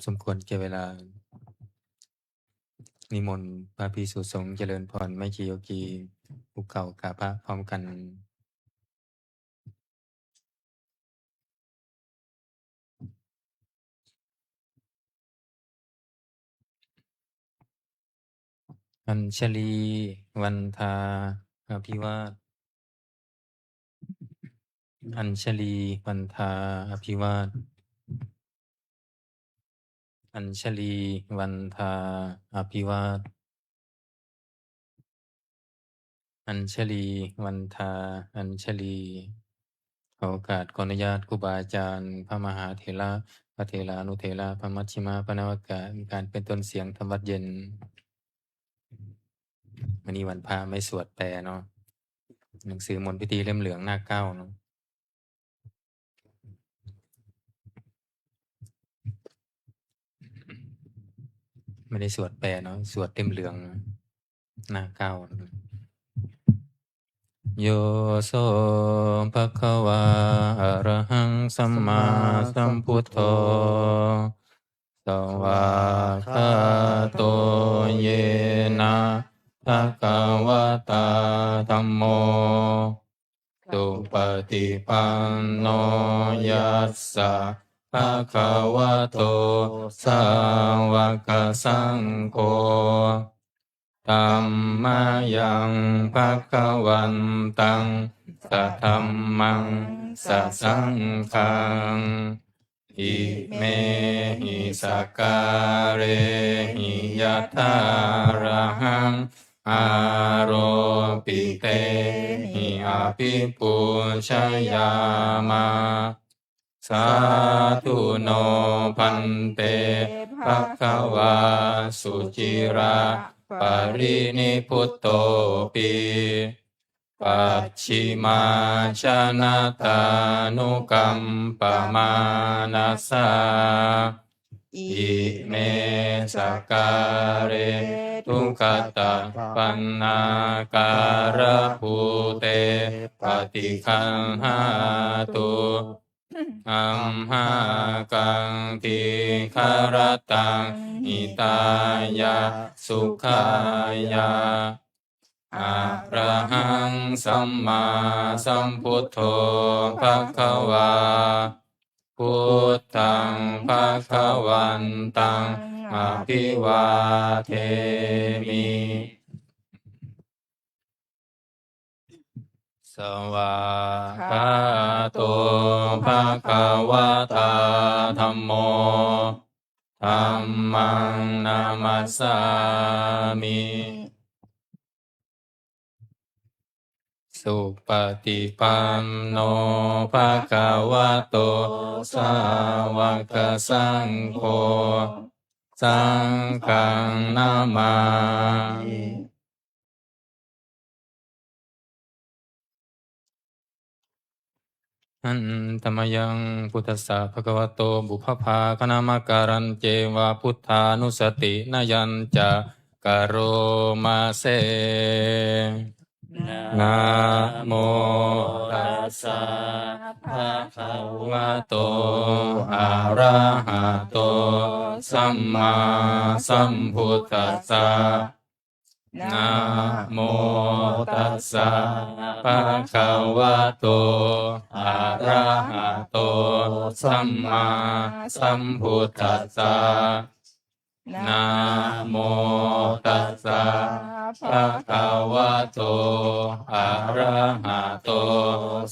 สมควรแก่เวลานิมนต์พระภิกษุสงฆ์เจริญพรแม่ชีโยคีภูเขากราบพระพร้อมกันอัญชลีวันทาอภิวาทอัญชลีวันทาอภิวาทอัญชลีวันทาอภิวาทอัญชลีวันทาอัญชลีขอโอกาสขออนุญาตครูบาอาจารย์พระมหาเถระพระเถรานุเถระพระมัชฌิมาพระนวากะมีการเป็นต้นเสียงธรรมวัดเย็นวันนี้วันพระไม่สวดแปลเนาะหนังสือมนต์พิธีเล่มเหลืองหน้าเก้าเนาะไม่ได้สวดแปลเนาะสวดเล่มเหลืองหน้าเก้าโยโสภะคะวาอะระหังสัมมาสัมพุทโธสวากขาโตเยนะภะคะวะตาธัมโมสุปฏิปันโนยัสสะภะคะวะโตสาวกสังโฆธัมมายังภะคะวันตังสัทธัมมังสัสสังฆังอิเมหิสกการเรหิยะถาระหังอาโรปิเตหิอาภิปุชยามาสาธุโนพันเตภคะวาสุจิราปรินิพุตโตปิปัจฉิมาชนะตานุกัมปมานัสสาอิเมสการะทุกขตาปันนาการะภูเตปฏิคันหาตุอัมหากังติคารตังอิตายะสุขายะอะระหังสัมมาสัมพุทโธภะคะวาพุทธังภะคะวันตังอภิวาเทมิสวากขาโตภะคะวะตาธัมโมธัมมังนามัสสามิสุปฏิปันโนภะคะวะโตสาวกสังโฆสังฆังนามามิอันธรรมยังพุทธัสสะภะคะวะโตบุพพาคณามการันเจวะพุทธานุสตินายัญจะกโรมาเสนะโมตัสสะภะคะวะโตอะระหะโตสัมมาสัมพุทธัสสะนะโมตัสสะภะคะวะโตอะระหะโตสัมมาสัมพุทธัสสะนะโมตัสสะภะคะวะโตอะระหะโต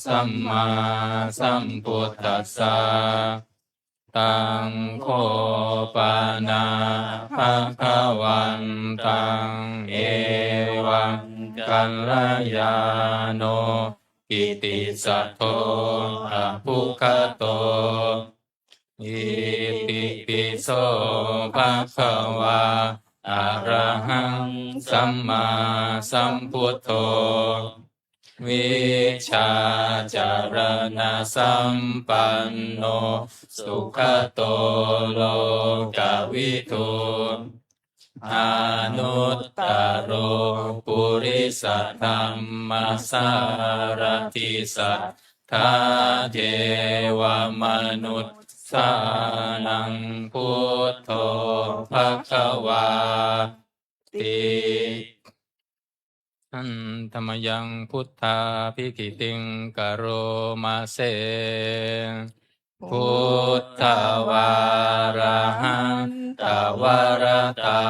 สัมมาสัมพุทธัสสะตังโฆปานาภะคะวันตังเอวังกัลยาโนกิติสัทโธอะภุคโตอิติปิโสภะคะวาอะระหังสัมมาสัมพุทโธวิชาจารณะสัมปันโนสุขโตโลกวิทูอนุตตโรปุริสธรรมสารติสัทธาเทวมนุษย์ สานังพุทโธภควาติอันธรรมยังพุทธาภิกิติงกโรมาเสพุทธวาระหันตวรตา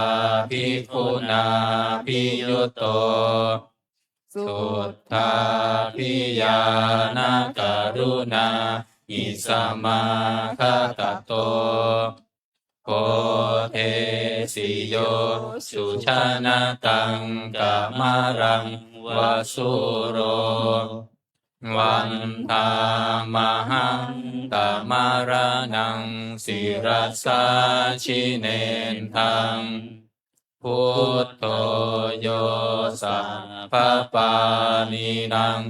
ภิกขุนาภิยุตโตสุทธาภิญาณกรุณาอิสมาคตโตโพเทสิโยสุชานาตังกามารังวสุโรวันตามหังตามารนังศิรสาชิเนนทังพุทโธโยสัพพปานินัง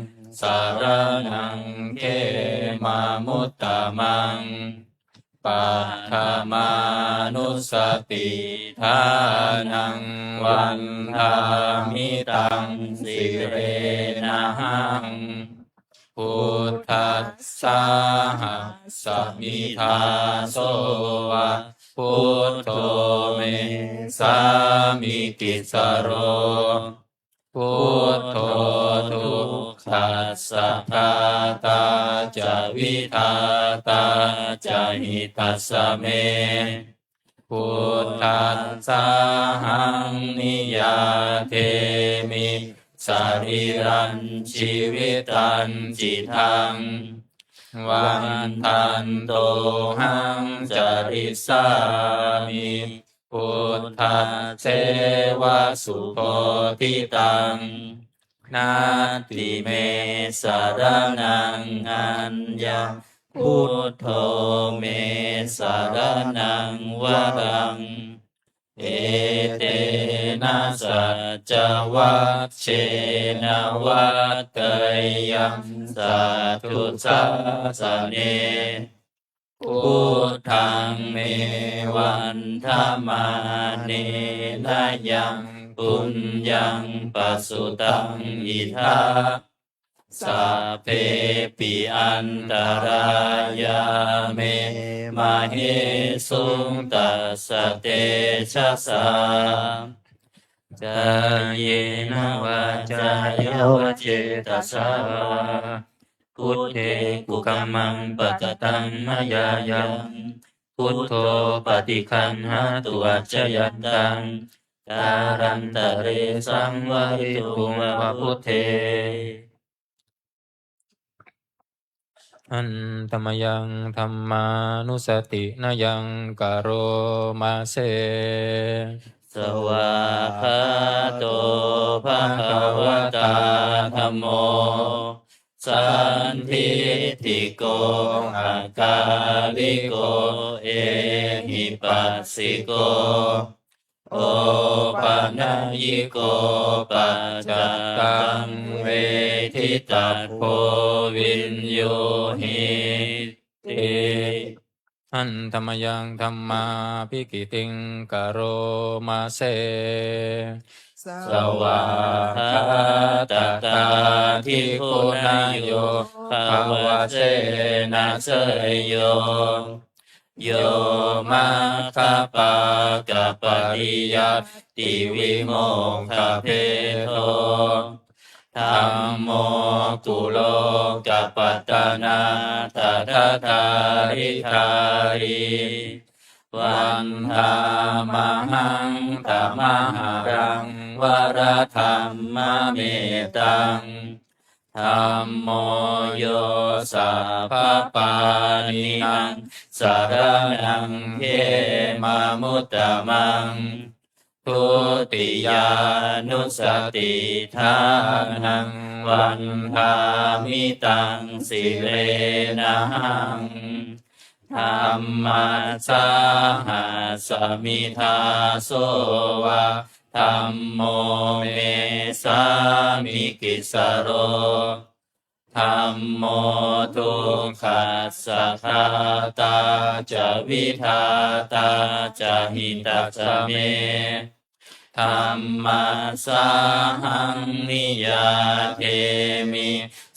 สารนังเขมามุตตะมังปัฏฐามานุสติทานังวันทามิตังสิเรนะหังพุทธัสสะสมิทาโสวะพุทโธเมสามิกิสโรพุทโธทุกขัสสะทาตาจะวิทาตาจะหิตัสสะเมพุทธัสสะหังนิยาเทมิสรีรันชีวิตันจิตังวันทันโตหังจริสามิพุทธัสเสวะสุโพธิตังนาติเมสารนังอัญญาพุทโธเมสารนังวรังเอเตนะสัจวัชเชนะวัตเตยังสัตถุสัสสเนพุทธังเมวันธรรมาเนนะยังปุญญังปัสสุตังอิทาสัพเพปิอันตรายาเมมาเหสุงตัสสะเตชะสาจายเนวาจายวเจตสาพุทเทกุกัมมังปัจจตังมยายังพุทโธปฏิคันหาตุอัจฉยันตังการันตะเรสังวริตุงวะพุทเทอันธรรมยังธรรมานุสตินายังกโรมาเสสวาคาโตภะคะวะตาธัมโมสันทิฏฐิโกอาลิโกเอหิปัสสิโกโอปัญญิโกปัจจตังเวทิตัสโพวินโยหิติอันธรรมยังธรรมาภิกิติงกโรมาเสสวาคาตตาทิคุณโยภาวะเสนะเสยโยโยมาคาปากะปริยัตติวิโมกขเพโทธัมโมกุโลกัปปัตตนาตถาทาริทาริวันธามหังธรรมหารังวรธรรมเมตังธัมโมโยสัพพปานินังสารนังเขมามุตตะมังทุติยานุสติทานังวันทามิตังสิเรนะหังธัมมัสสาหาสมิทาโสวะธัมโมเมสามิกิสโรธัมโมทุกขัสสะคาตาจะวิทาตาจะหิตัสสะเมธัมมัสสาหังนิยาเทมิ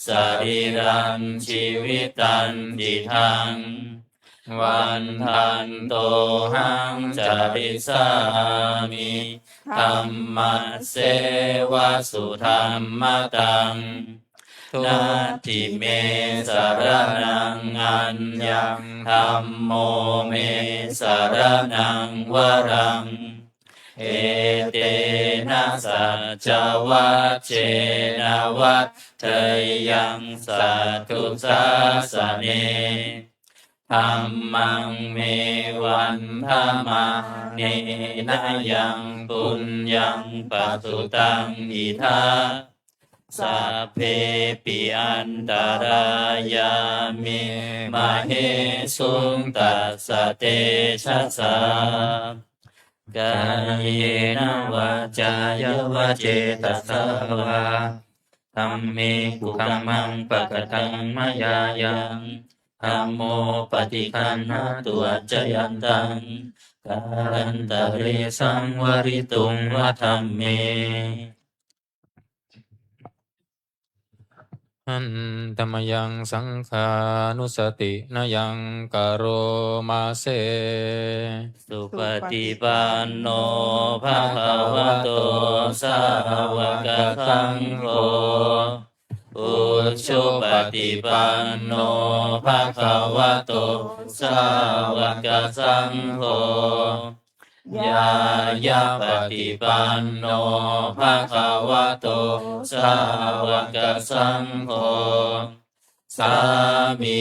สรีรังชีวิตันติทัง วันทันโตหังจาริสามิธัมมัสเสวะสุธัมมตังนาทิเมสรณังอัญญังธัมโมเมสรณังวรังเอเตนะสัจวัชเชนะวัฏเทยังสัตถุสาสเนธัมมังเมวันธรรมาเนนะยังปุญญังปัสสุตังอิทาสัพเพปิอันตรายามิมเหสุงตัสสะเตชะสากายเนวาจายวะเจตสาวาธัมเมกุกัมมังปะกตังมยายังธัมโมปฏิคันหาตัวจยันตังการันตะเรสังวริตุงวะธัมเมอันตมยังสังขานุสตินยังกโรมาเสสุปฏิปันโนภะคะวะโตสาวกสังโฆอุชุปฏิปันโนภะคะวะโตสาวกสังโฆยายาปฏิปันโนภะคะวะโตสาวกสังโฆสามี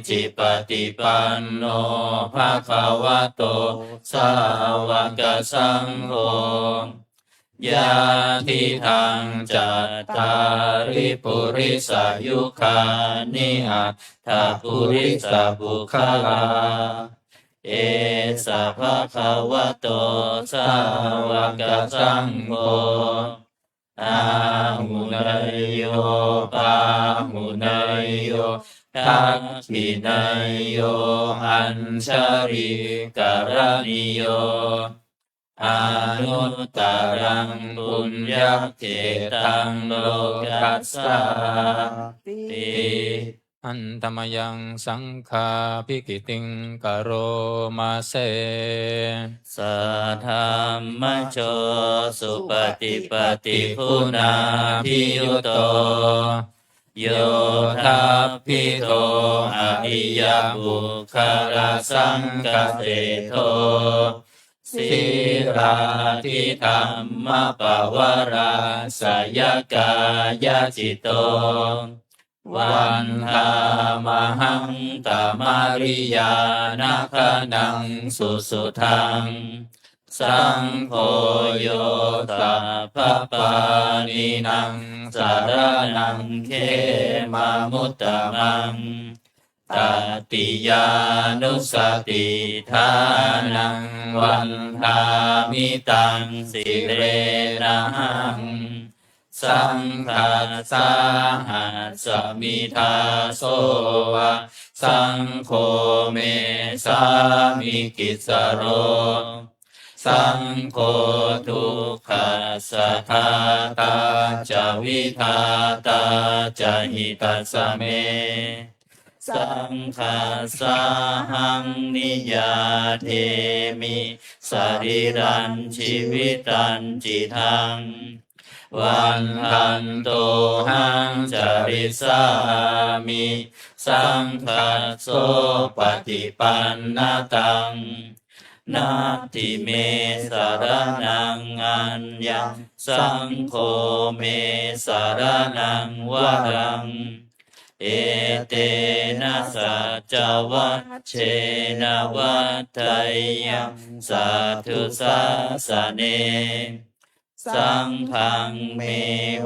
จิปฏิปันโนภะคะวะโตสาวกสังโฆยาทิทังจัตตาริปุริสายุคานิอัตถปุริสบุคลาเอสะภะคะวะโตสาวกสังโฆอาหุเนยโยปาหุเนยโยทักขิเนยโยอัญชริกรณิโยอนุตตรังปุญญเขตังโลกัสสาติอันตมยังสังฆาภิกิติงกโรมาเสสัทธัมมโชสุปฏิปติคุณาภิยุโตโยทัพพิโตอริยบุคลสังฆเสโทสิราทิธรรมปวาราสยกายจิตโตวันธามหังตมาริยานาคนังสุสุทังสังโฆโยตัพพปานินังสารนังเขมามุตตมังตติยานุสติทานังวันธามิตังสิเรนะหังสังฆัสสาหัสสมิทาโสวะสังโฆเมสามิกิสโรสังโฆทุกขัสสะทาตาจะวิทาตาจะหิตัสสะเมสังฆัสสะหังนิยาเทมิสรีรันชีวิตันจิตังวันทันโตหังจาริสามิสังฆัสโสปฏิปันนาตังนาทิเมสารนังอัญญังสังโฆเมสารนังวรังเอเตนะสัจวัชเชนะวัฏไทยังสัตถุสาสเนสังฆังเม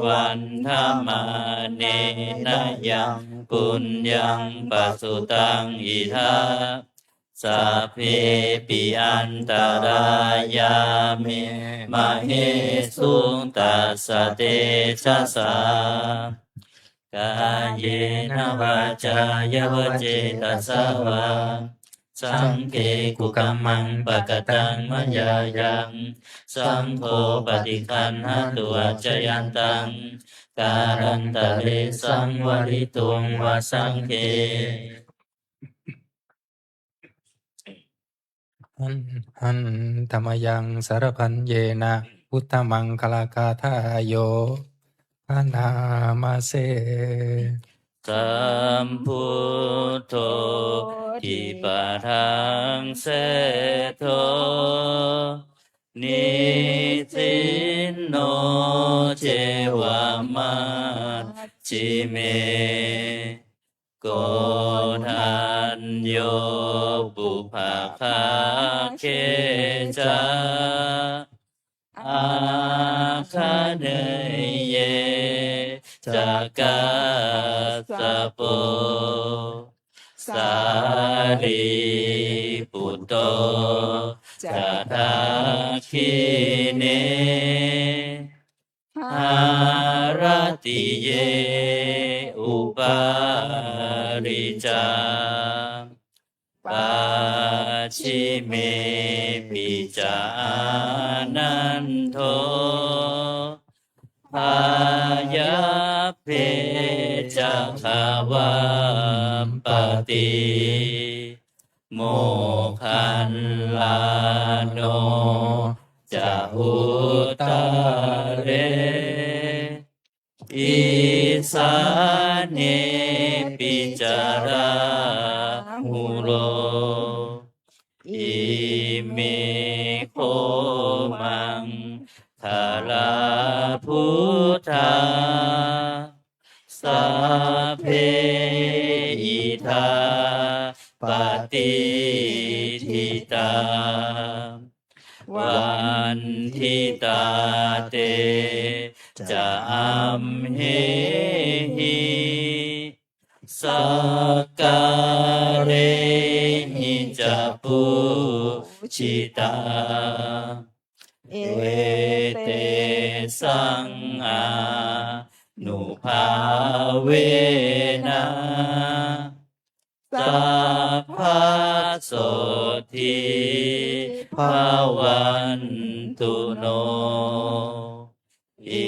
วันธรรมาเนนะยังปุญญังปัสสุตังอิทาสัพเพปิอันตรายามิมเหสุงตัสสะเตชะสากายเยนะวาจายวเจตสาวาสังเกกุกัมมังปะกตังมยายังสังโฆปฏิคันหาตัวจยันตังการันตะเรสังวริตุงวสังเก หันธรรมยังสารพันเยนะพุทธมังคลากาทายโยพนามาเสสัมพุทโธทิปะทังเสโทนิสินโนเจวามาจิเมโกทันโยปุภาคาเคจาอาคาเนเยจากกาสะโปสารีปุตโตจะทาคิเนหารติเยอุปาริจาปัจฉิเมปิจานันโทพายาเพจะขาวาปติโมคันลาโนจะอุตเรอิสาเนปิจาราหุโรอิเมโคมังคาลาพุทธาสัพเพอิทาปฏิทิตาวันทิตาเตจะอัมเหหิสักการะหิจะปุชิตาเอเตสังอานุภาเวนะสัพพะโสทิภาวันตุโนอิ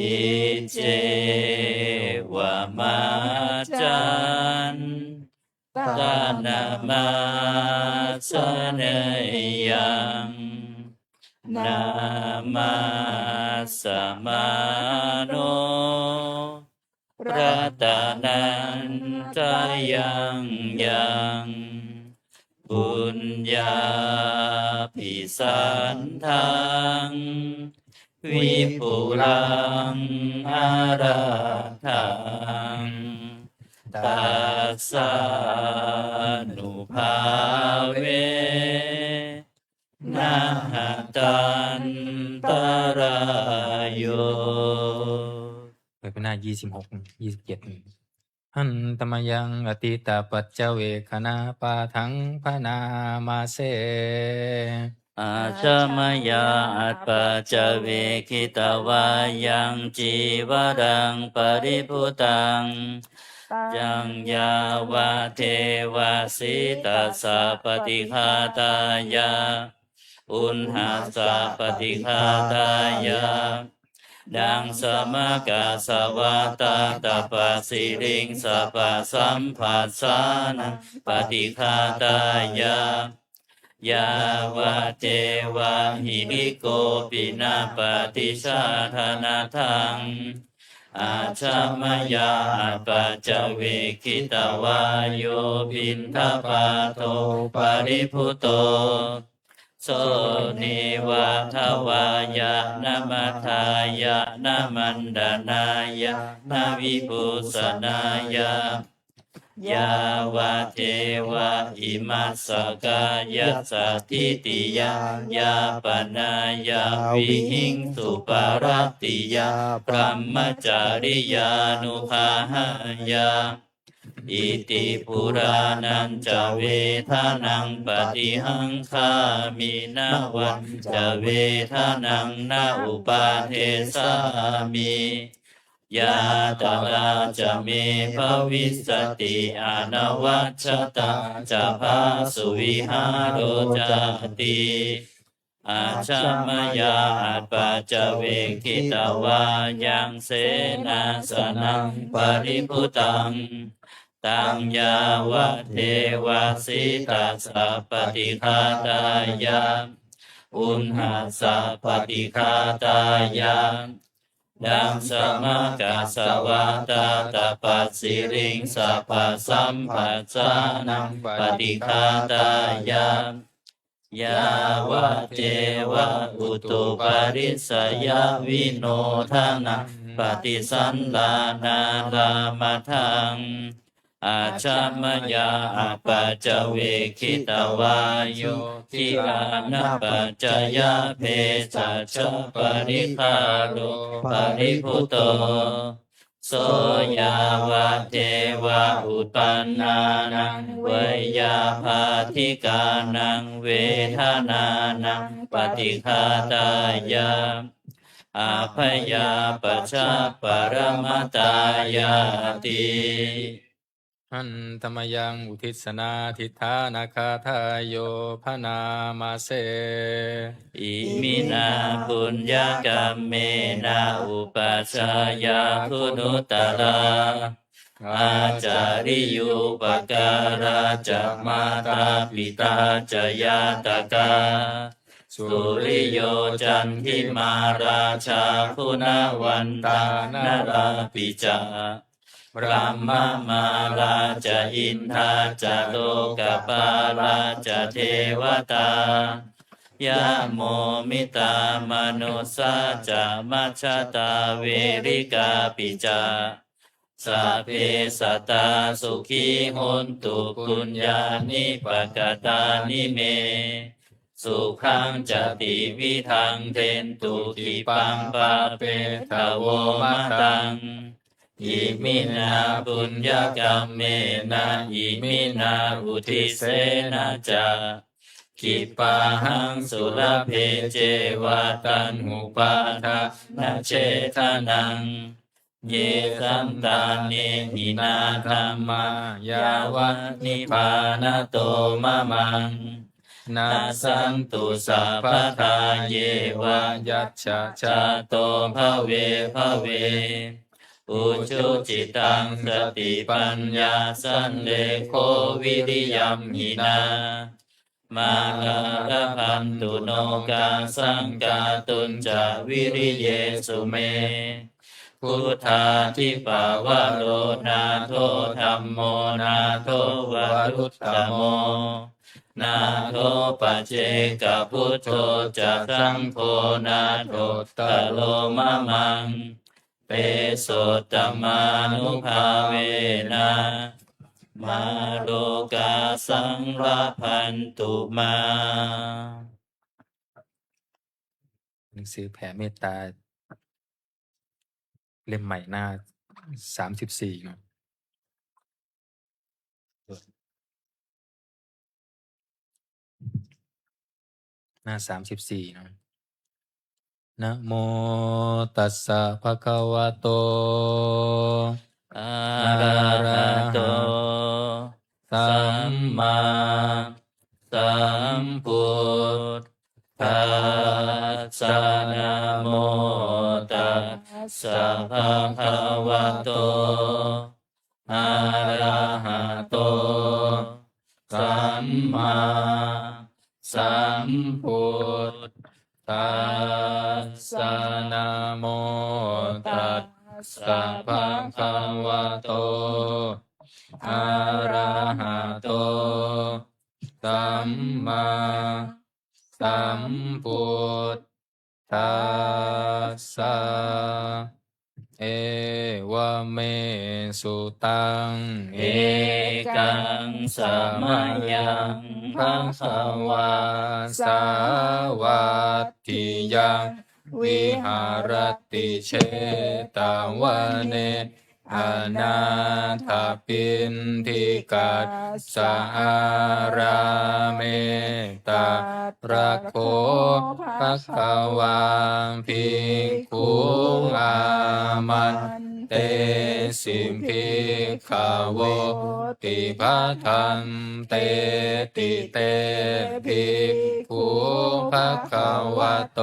เจวะมาจันตานามาสเนยังนามาสมาโนรัตนันตายังยังบุญญาภิสันทังวิปุรังอาราทังตัสสะนุภาเวนะหะตันตรายโยเปิดหน้า26 27หันธรรมยังอติตาปัจเจเวคณาปาทังพนามาเสอาชมยาอัตปัจจเวคิตวายังจีวรังปริภุตังยังยาวาเทวาสิตัสสะปฏิฆาตายาอุณหัสสะปฏิฆาตายาดังสมกาสวาตาตาปสิริงสัพพสัมผัสสานังปฏิฆาตายายาวะเทวะหิริโกปินาปฏิชาธนาทังอาชามยาปัจจเวคิตวาโยปินทปาโตปริภุโตโสนิวาทวายะนามัทายะนามันดานายะนาวิปุสนายะยาวะเทวะอิมัสสกายะสัทธิติยายาปนายาวิหิงสุปารติยาพรหมจาริยานุภาหายาอิติปุรานันจะเวทานังปฏิหังคามินาวันจะเวทานังนาอุปาเทสามิยาตราจะเมภวิสติอนวัชตาจะภาสุวิหารโรจติอาชามยาอัตปัจจเวคิตวายังเสนาสนังปริภุตัง ตังยาวะเทวาสิตัสสะปฏิฆาตายะอุณหัสสะปฏิฆาตายะดังสมะกัสสวะตาตาปัสสิริงสัพพะสัมปัสสานังปฏิฆาตายะยาวะเทวะอุตุปาริสยวิโนทานังปฏิสันลานาลามะทังอาชามยาอาปัจจเวคิตวายุทิอานาปัจจยาเพสัชปริภาโลปริภุโตโสยาวะเทวะอุปันนานังเวยาภาธิกานังเวทนานังปฏิฆาตายะอาภยาปัชชาปรมตายาติอันตมยังอุทิศนาทิฏฐานาคาทายโยพนามาเส อิมินาปุญญกรรมเมนาอุปัชฌายาคุณุตตระอาจาริยุปการาจักมาตาปิตาจยาตกาสุริโยจันทิมาราชาคุณวันตานราปิจาพระมมาราจอินทาจโลกปาราจเทวตายะโมมิตามนุสสาจามัชฌาตาเวริกาปิจาสัพเพสัตตาสุขีโหนตุปุญญานิปกตานิเมสุขังจติวิทังเทนตุกิปังปะเปทโวมะตังอิมินาปุญญกรรมเมนะอิมินาอุทิเสนะจากิปะหังสุรเพเจวะตันหุปาทานะเชทนังเยสัมตานิหินาธัมมายาวะนิพพานโตมะมังนาสันตุสัพพทาเยวะยัจฉะชาโตภเวภเวอุชุจิตังสติปัญญาสันเลโควิริยัมหินามาลาพันตุโนกาสังกาตุนจาวิริเยสุเมพุทธาทิปาวะโลนาโทธัมโมนาโทวารุตตโมนาโทปัจเจกพุทโธจะสังโฆนาโทตโลมะมังเปโสตมานุภาเวนะมาโลกาสังลพันตุมาหนังสือแผ่เมตตาเล่มใหม่หน้า34เนาะหน้า34เนาะนะโมตัสสะภะคะวะโตอะระหะโตสัมมาสัมพุทธัสสะนะโมตัสสะภะคะวะโตอะระหะโตสัมมาสัมพุทธัสสะนะโมตัสสะภะคะวะโตอะระหะโตสัมมาสัมพุทธัสสะเอวเมสุตังเอกังสมัยยังภะคะวาสาวัตถิยังวิหารติเชตวเนอนาถปินทิกัสสะราเมตาระโคภะคะวาภิกขุอามันเต สิภิกขโวติภะทันเตติเตภิกขุภะคะวะโต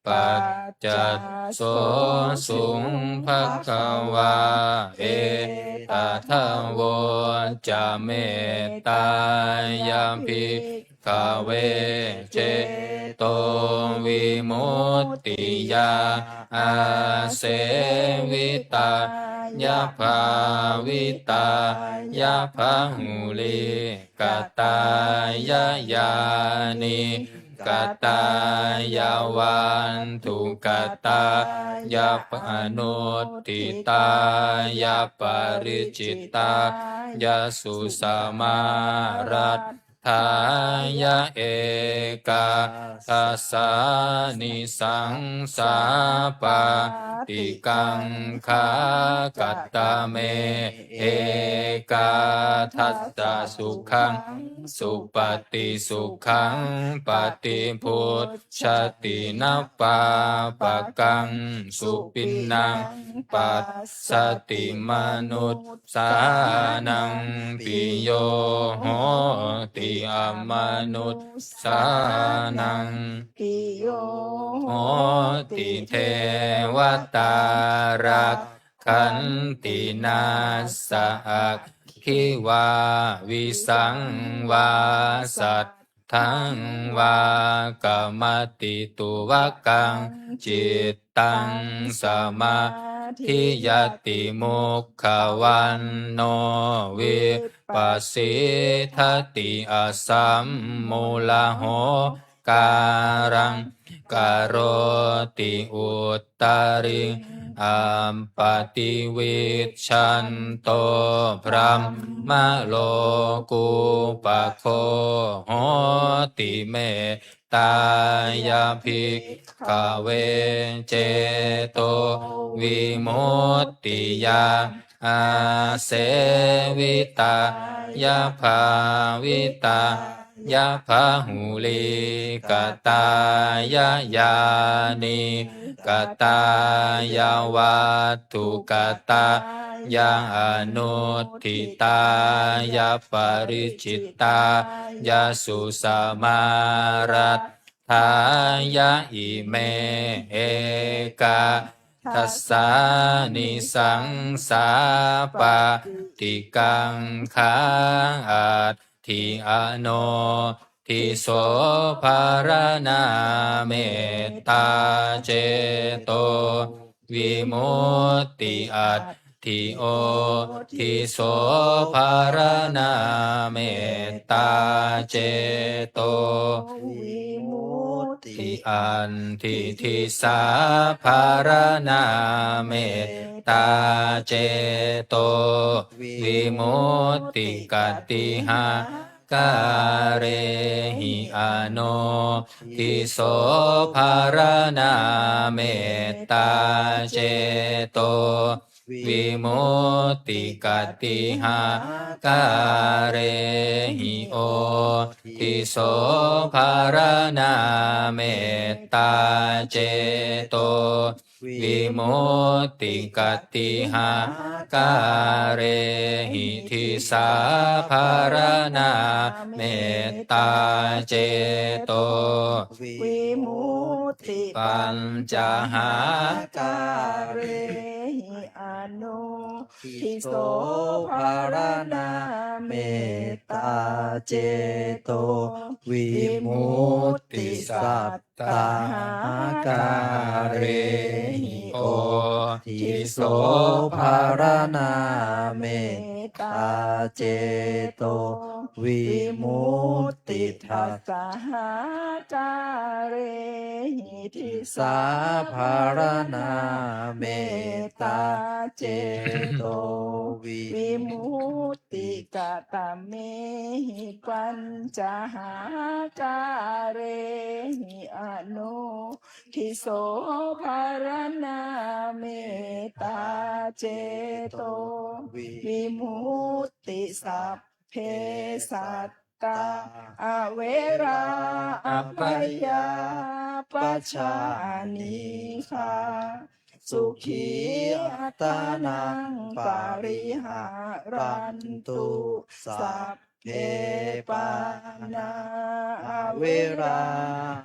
ปัจจัสโสสุงภะคะวาเอตทะโวจะเมตตายาภิกขเวเจโตวิมุตติยาอาเสวิตายาภาวิตายาภาหุลิกตายายานิกตายาวันทุกตายาปนุตติตายาปริจิตายาสุสมารัตทายาเอกาทัสสานิสังสาปาติกังขากัตตะเมเอกาทัสสะสุขังสุปฏิสุขังปฏิพุทธตินะปาปะกังสุปินังปัสสติมนุษสานังปิโยโหติอมนุษสานัง ปิโย โหติเทวตารักขันตินาสหักขิวาวิสังวาสัตทังวากรรมติตุวกังจิตตังสมาธิยติมุขวันโนวิปัสสิทติอสัมมูลโหการังกโรติอุตตริอัมปติวิชันโตพรหมโลกุปโคโหติเมตายาภิกขเวเจโตวิมุตติยาอาเสวิตายาภาวิตายาภาหุลิกตายายานิกตายาวัตถุกตายาอนุทิตายาปริจิตายาสุสมารัตทายาอิเมเอกาทัสสานิสังสาปาติกังขาอัตทิอโนทิโสภารนาเมตตาเจโตวิมุตติอัตทิโอทิโสภารนาเมตตาเจโตวิมุตติ ทิอันทิทิสาภารนาเมตตาเจโตวิมุตติกติหาการเรหิอโนทิโสภารนาเมตตาเจโตวิมุตติกติหาการเรหิโอทิโสภารนาเมตตาเจโตวิมุตติกติหาการเรหิทิสาภารนาเมตตาเจโตวิมุตติ ปัญจหา การเรหิอนุทิโสภารนาเมตตาเจโตวิมุตติสัตตาหาเรหิโอทิโสภารนาเมตตาเจโตวิมุตติทัสสะหาการเรหิทิสาภารนาเมตตาเจโตวิมุตติกตเมหิปัญจหาการเรหิอนุทิโสภารนาเมตตาเจโตวิมุตติสัพเพสัตตาอเวราอภัยยาปัชชานิคา สุขีอัตานังปาริหารันตุสัพเพปานาเวรา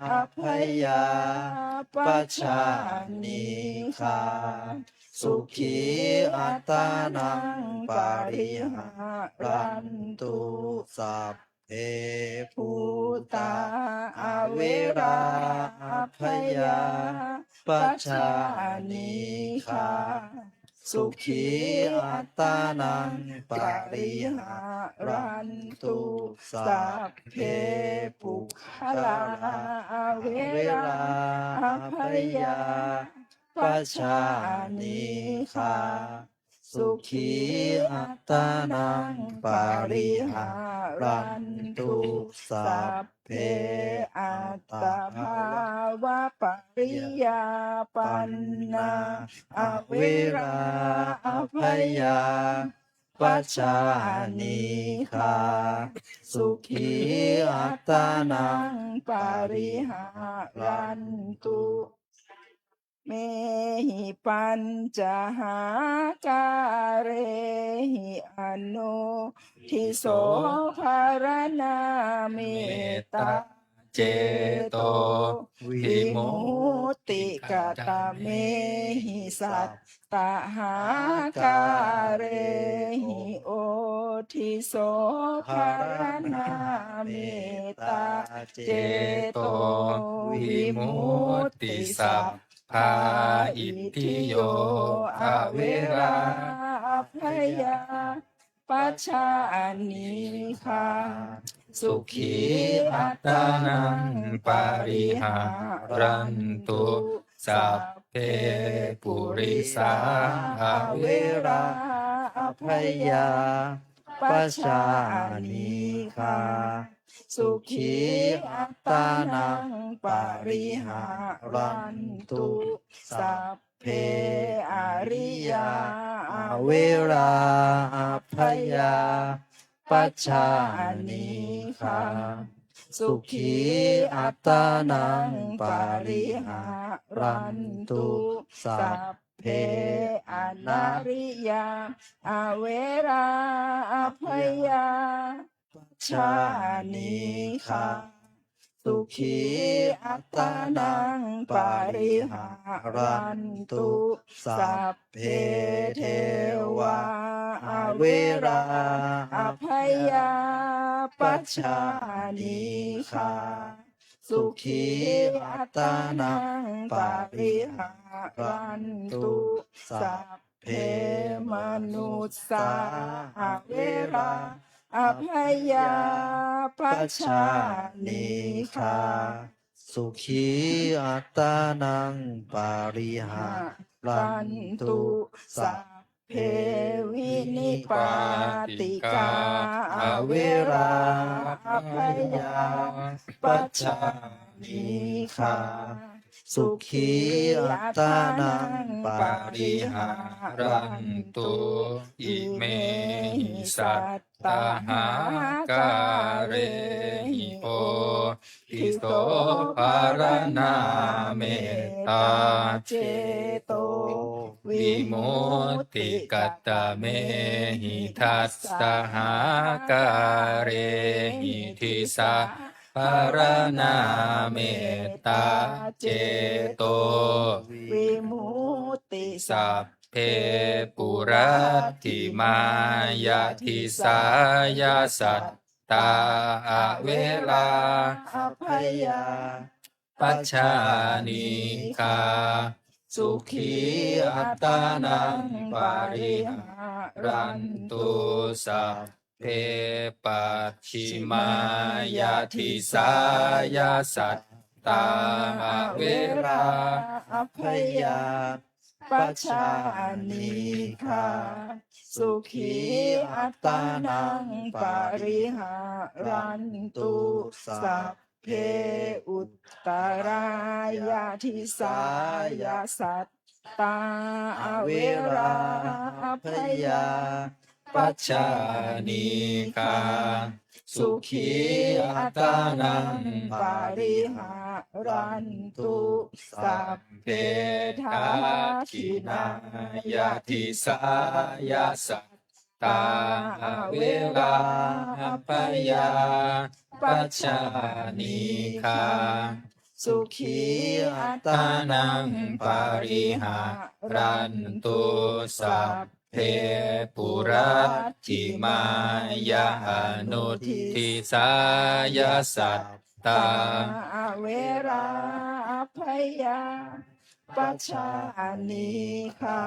อภัยยาปัชชานิคาสุขีอัตานังปาริหารันตุสัพเพภูตาเวราอภัยยาปัชชานิคาสุขีอัตานังปาริหารันตุสัพเพปุคลาเวราอภัยยาปัชชานิคาสุขีอัตานังปาริหารันตุสัพเพอัตตภาวะปริยาปันนาเวราอภัยยาปัชชานิคาสุขีอัตานังปาริหารันตุเมหิปัญจหาการหิอนุทิโสภารนาเมตตาเจโตวิมุตติกตเมหิสัตตหาการหิโอทิโสภารนาเมตตาเจโตวิมุตติสัพพาอิทธิโยอเวราอภัยยาปัชชานิคาสุขีอัตานังปาริหารันตุสัพเพปุริสาเวราอภัยยาปัชชานิคาสุขีอัตานังปาริหารันตุสัพเพอริยาเวราอภัยยาปัชชานิคาสุขีอัตานังปาริหารันตุสัพเพอนาริยาเวราอภัยยาปัชชานิคาสุขีอัตานังปาริหารันตุสัพเพเทวาเวราอภัยยาปัชชานิคาสุขีอัตานังปาริหารันตุสัพเพมนุสสาเวราอภัยยาปัชชานิคาสุขีอัตานังปาริหารันตุสัพเพวินิปาติกาเวราอภัยยาปัชชานิคาสุขีอัตานังปาริหารันตุอิเมหิสัตตหาการหิโอทิโสภารนาเมตตาเจโตวิมุตติกัตตเมหิทัสสหาการหิทิสาภารนาเมตตาเจโตวิมุตติสัพเพปุรัตติมายาทิสายาสัตตาเวลาอภัยยาปัชชานิคาสุขีอัตานังปาริหารันตุสัพเพปัจฉิมายาทิสายาสัตตาเวราอภัยยาปัชชานิคาสุขีอัตานังปาริหารันตุสัพเพอุตตรายาทิสายาสัตตาเวราอภัยยา ปัจจานิกาสุขีอัตานังปาริหารันตุสัพเพทักขินายาติสายาสัตตาเวลาปยาปัจจานิกาสุขีอัตานังปาริหารันตุสัพเพปุรัตถิมายานุทิสายาสัตตา เวราพยาปัจจานิคา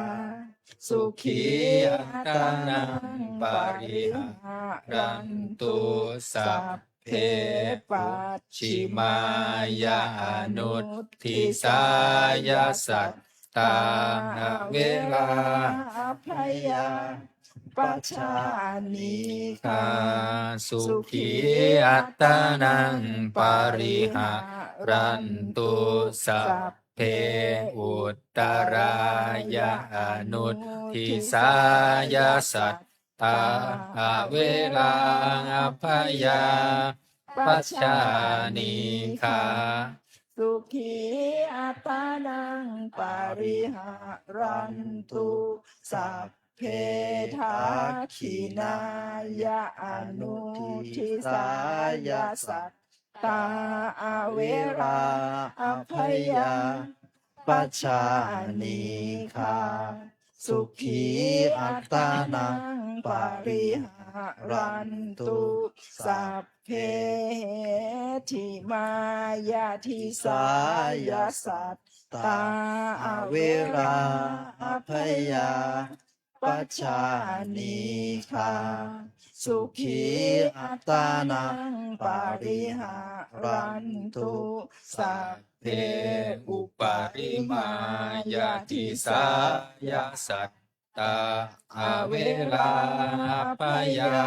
สุขี อัตตานังปาริหารันตุสัพเพปัจฉิมายานุทิสายาสัตตาเวลา พยาปัจจานิคา สุขีอัตตานังปาริหารันตุสัพเพอุตตรายานุทิสายาสัตตาเวลาพยาปัจจานิคา สุขีอัตตานังปาริหารันตุสัพเพทักขินายะอนุทิสายาสัตตาเวราอภยาปัจจานิคาสุขีอัตตานังปาริหารันตุสัพเพทิมายาทิสายาสัตตาเวราอภยาปัจจานิคาสุขีอัตตานังปาริหารันตุสัพเพ อุปาริมายาติสายาสัตตาเวลาปยา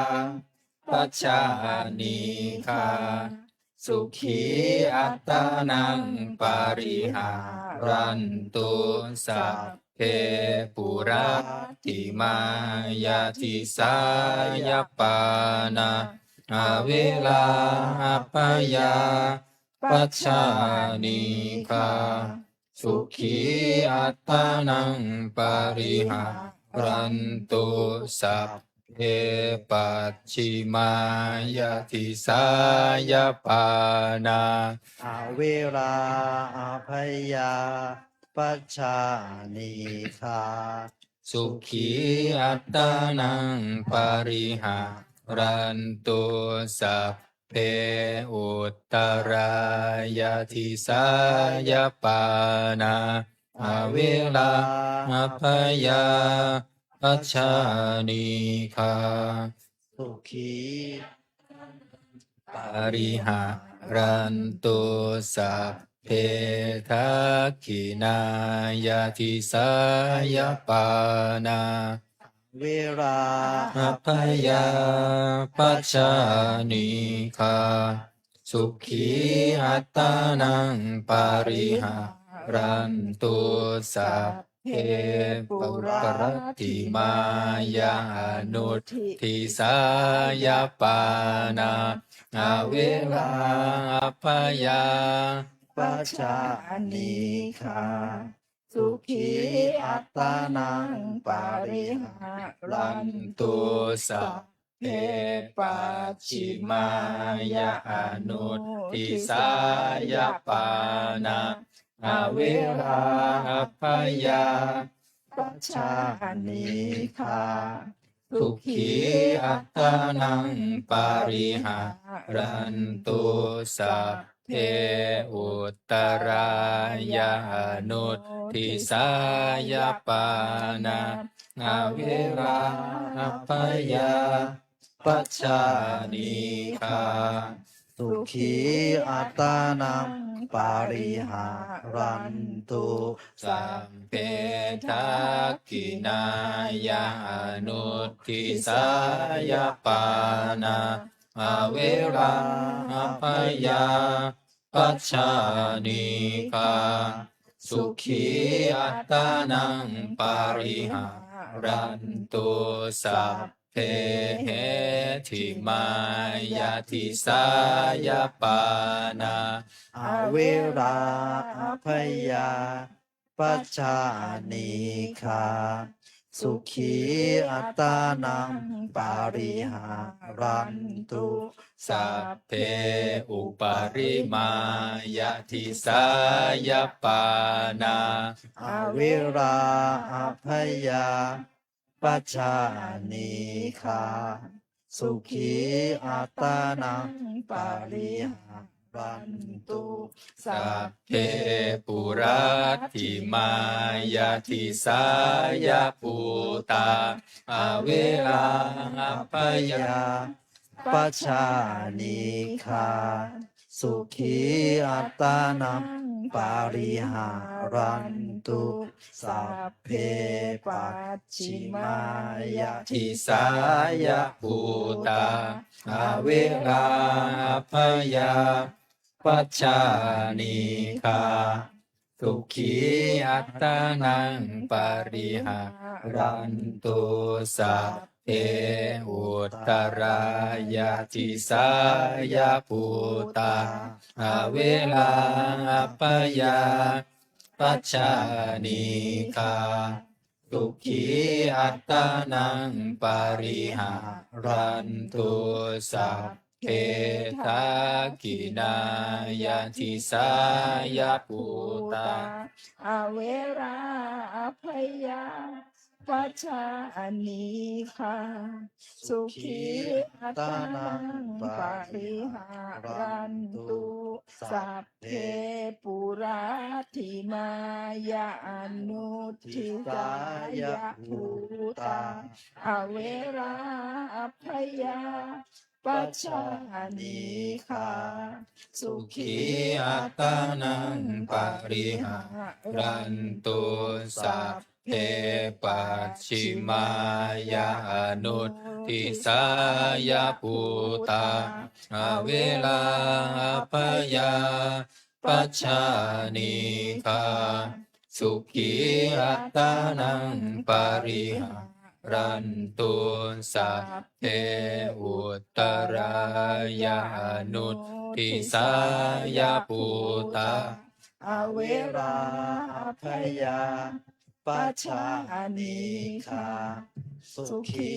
ปัจจานิคาสุขีอัตตานังปาริหารันตุสัพเพปุรัตติมายาติสายปานาเวลาปยาปัจจานิคาสุขีอัตตานังปาริหารันตุสัพเพปัจฉิมายาติสายปานาเวราพยาปัจจานิคา สุขีอัตตานังปาริหารันตุสัพเพอุตตรายาทิสายปานาเวลาพยาปัจจานิคา สุขี ปาริหารันตุสัพเพทักขินายาทิสายปานา เวรา พยาปัจจานิคาสุขีอัตตานังปาริหารันตุสัพเพปุรติมายานุทิสายปานาเวลาปยาปัจจานิคาสุขีอัตตานังปาริหารัน ตุสัพเพปัจฉิมายานุทิสายปานาเวลาปยา ปัจจานิคา สุขีอัตตานังปาริหารันตุสัพเพอุตตรายานุทิสายปานาเวลาปยาปัจจานิคา สุขีอัตตานังปาริหารันตุ สัพเพทักขินายานุทิสายปานาเวลาปยาปัจจานิคาสุขีอัตตานังปาริหารันตุสัพเพ เหทิมายาทิสายปานา อเวราอภยาปัจจานิคาสุขีอัตตานังปาริหารันตุ สัพเพอุปาริมายาทิสายปานา อเวราอภยาปัจจานิคาสุขีอัตตานังปาริหารันตุ สัพเพปุราติมายาทิสายปูตาอเวลาปยา ปัจจานิคาสุขีอัตตานังปาริหารันตุสัพเพปัจฉิมายา ทิสายปูตาอเวลาปยาปัจจานิคาสุขีอัตตานังปาริหารันตุสัพเพอุตตรายาทิสายปูตาอเวลาปยาปัจจานิคาสุขีอัตตานังปาริหารันตุสัพเพทักขินายาทิสายปูตา อเวราอภยาปัจจานิคาสุขีอัตตานังปาริหารันตุสัพเพปุราธิมายาอนุทิสายภูตาอเวราอภยาปัจจานิคาสุขี ขีอัตตานังปาริหารันตุสัพเพปัจฉิมายานุทิสายปูตาอเวลาปยาปัจจานิคาสุขีอัตตานังปาริหารันตุสัพเพอุตตรายานุทิสายปูตา อเวราอภยาปัจจานิคาสุขี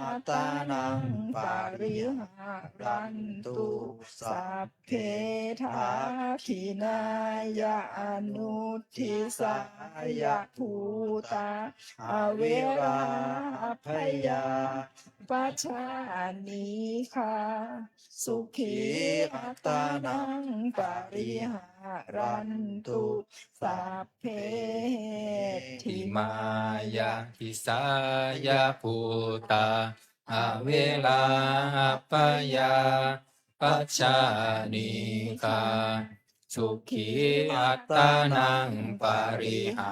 อัตตานังปาริหารันตุสัพเพทักขินายาอนุทิสายภูตาอเวราอภยาปัจจานิคาสุขีอัตตานังปาริหารันตุสัพเพทิ ทิมายาทิสายภูตาอเวลาปยาปัจจานิคาสุขีอัตตานังปาริหา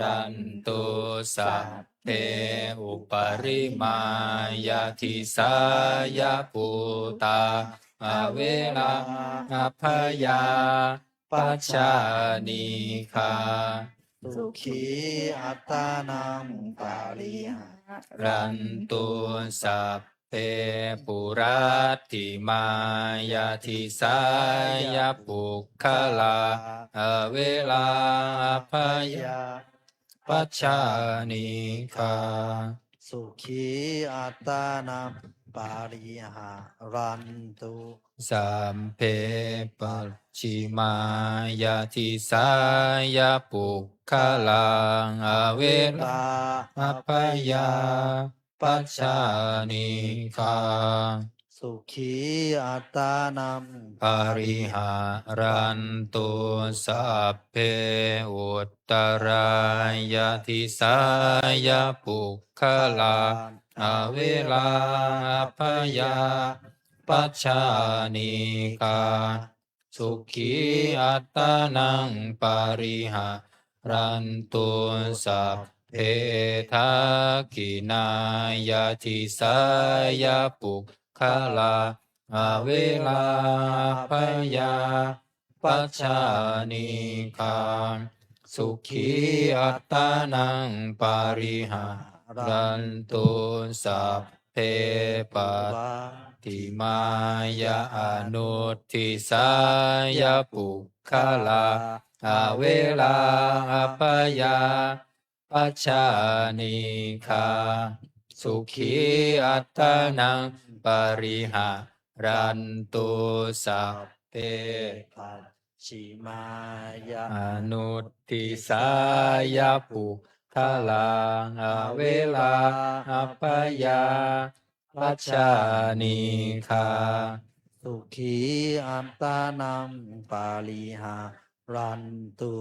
รันตุสัพเพอุปริมายาทิสายภูตาอเวลาปยาปัจจานิคา สุขีอัตตานังปาริหา รันตุสัพเพปุราติมายาทิสายปุคคลาอเวลาพยาปัจจานิคา สุขีอัตตานังปาริหารันตุ สัมเพปัจฉิมายาทิสายปุคคลังอเวลา พยาปัจจานิคา สุขีอัตตานัง ปาริหารันตุสัพเพอุตตรายาทิสายปุคคลาอเวลาพยาปัจจานิคาสุขีอัตตานังปาริหารันตุสัพเพทักขินายาทิสายปุคคลาอเวลาพยาปัจจานิคาสุขีอัตตานังปาริหารันตุสัพ เพปัตติมายาอนุทิสายาปุคลาอเวลาอัปยาปัจจานิคาสุขีอัตตานังปริหารันตุสัพเพปัจฉิมายาอนุทิสายาปุคลาอเวลาอัปยาปัจจานิคา สุขีอัตตานังปาลิหารันตุ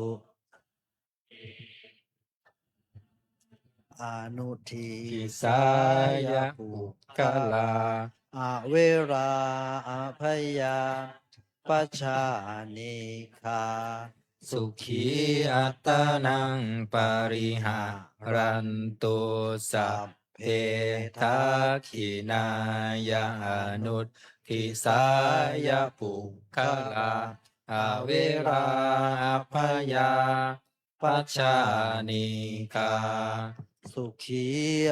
อนุทิ ทิสายะปุคลา อเวราอภยาปัจจานิคา สุขีอัตตานังปริหารันตุสัพเพทักขินายาอนุทิสายะปุคลาอเวราอภยาปัจจานิกา สุขี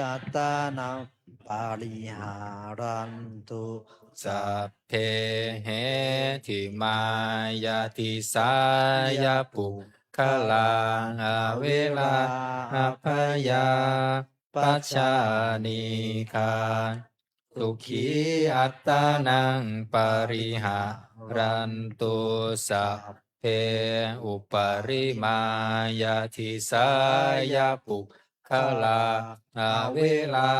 อัตตานังปาลิหารันตุ สัพเพเหทิมายาติสายาปุคลาอเวลาอภยาปัจจานิคาสุขีอัตตานังปริหารันตุสัพเพอุปริมายาติสายาปุคลาอเวลา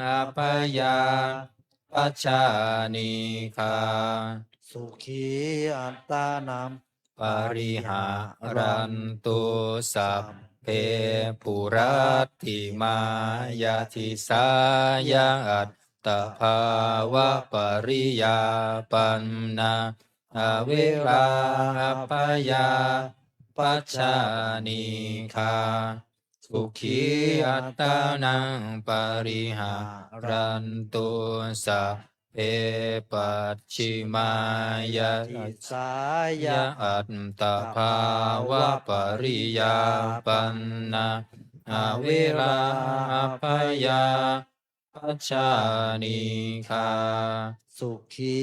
อภยาปัจจานิคา สุขีอัตตานัง ปริหารันตุสัพเพปุรัตติมายาทิสายาอัตตภาวะปริยาปันนาอเวลาอัปยาปัจจานิคาสุขีอัตตานังปริหารันตุสัพเพปัจฉิมายา ทิสายะ ยะอัตตภาวะปริยาปันนาอเวลาอัปยาปัจจานิคา สุขี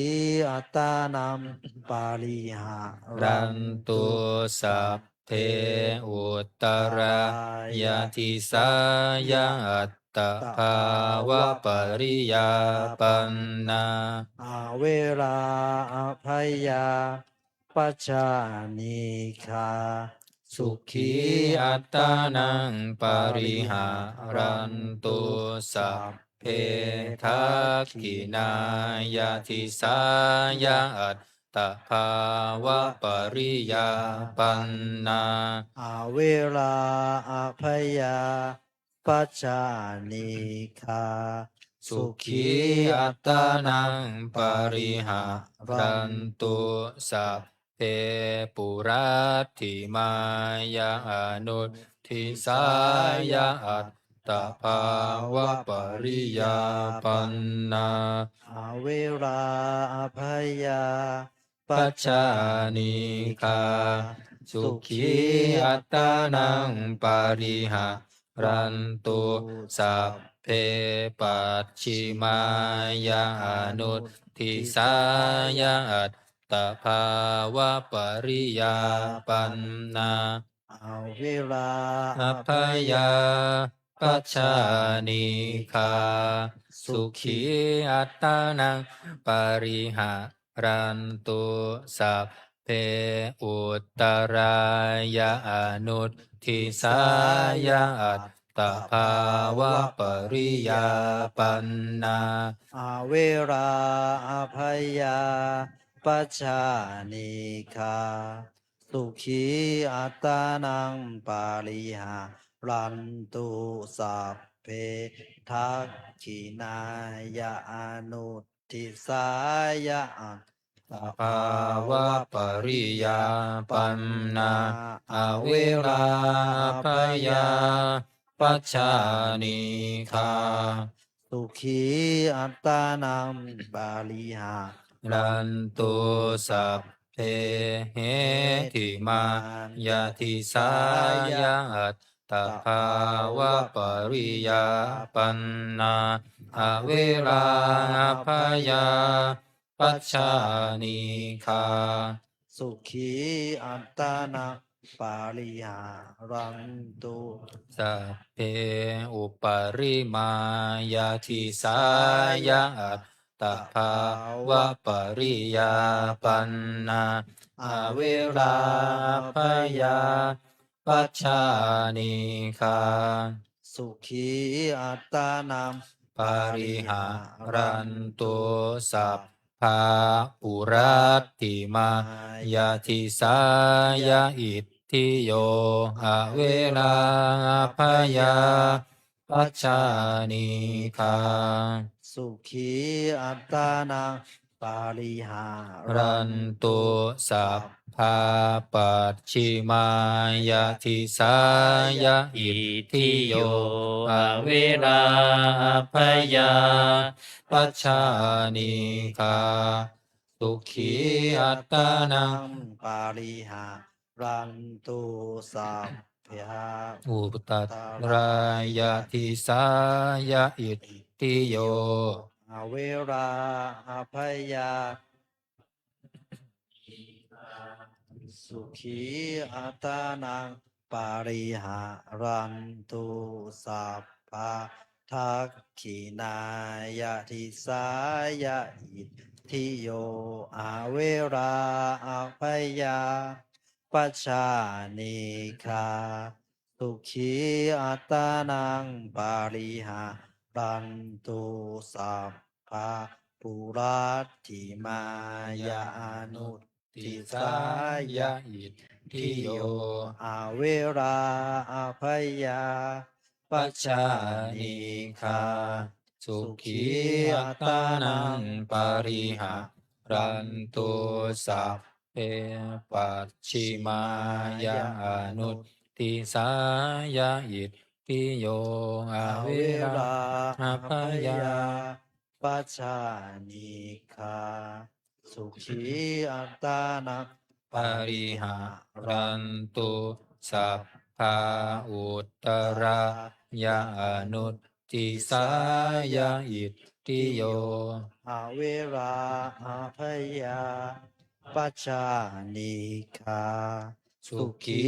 อัตตานังปาลิหา รันตุสัพเพอุตตรายาทิสายาอัตตภาวะปริยาปันนา อาเวราอภยาปัจจานิคา สุขีอัตตานังปริหารันตุสัพเพทักขินายาทิสายาอัตตภาวะปริยาปันนา อาเวราอภยาปัจจานิคา สุขีอัตตานังปริหารันตุสัพเพปุรัตถิมายาอนุทิสายาอัตตภาวะปริยาปันนา อาเวราอภยา ปัจจานิคาสุขีอัตตานังปริหารันตุสัพเพปัจฉิมายาอนุทิสายาอัตตภาวะปริยาปันนา อาเวรา อัพยาปัจจานิคาสุขีอัตตานังปริหารันตุสัพเพอุตตรายาอนุทิสายาอัตตภาวะปริยาปันนา อาเวราอภยาปัจจานิคา สุขีอัตตานังปาลิหารันตุสัพเพทักขินายาอนุทิสายาอัตต ภาวะปริยาปันนาอเวราปยาปัจจานิคา สุขีอัตตานังปาลิหา รันตุสัพเพเหติมายาทิสายาอัตตภาวะปริยาปันนาอ อเวราพยาปัชชานิคา สุขีอัตตานังปาริหารันตุ สัพเพอุปริมายาทิสายะอัตตภาวะปริยาปันนาอเวราพยาปัชชานิคา สุขีอัตตานัง ปาริหารันตุสัพพะปุรัตติมายาทิสายะอิทธิโยอเวราพยาปัชชานิคา สุขีอัตตานังปาริหา รันตุสัพพะปัจฉิมายาทิสายะอิทธิโยอเวราพยาปัชชานิคาสุขีอัตตานัง ปาริหารันตุสัพพะ อุปตัตรายาทิสายะอิทธิโย อเวราอภยาสุขีอัตตานังปาริหารันตุสัพพะทักขินายะทิสายะอิทธิโยอเวราอภยาปัชชานิคาสุขีอัตตานังปาริหารันตุสัพพะปุรัตถิมายานุตติสายะอิทธิโยอเวราอภยาปัชชานิคาสุขีอัตตานังปาริหารันตุสัพเพปัจฉิมายานุตติสายะอิทธิโยอเวราอภยาปัชชานิคาสุขีอัตตานังปาริหารันตุสัพพะอุตตรายานุตติสายะอิทธิโยอเวราอภยาปัชชานิคาสุขี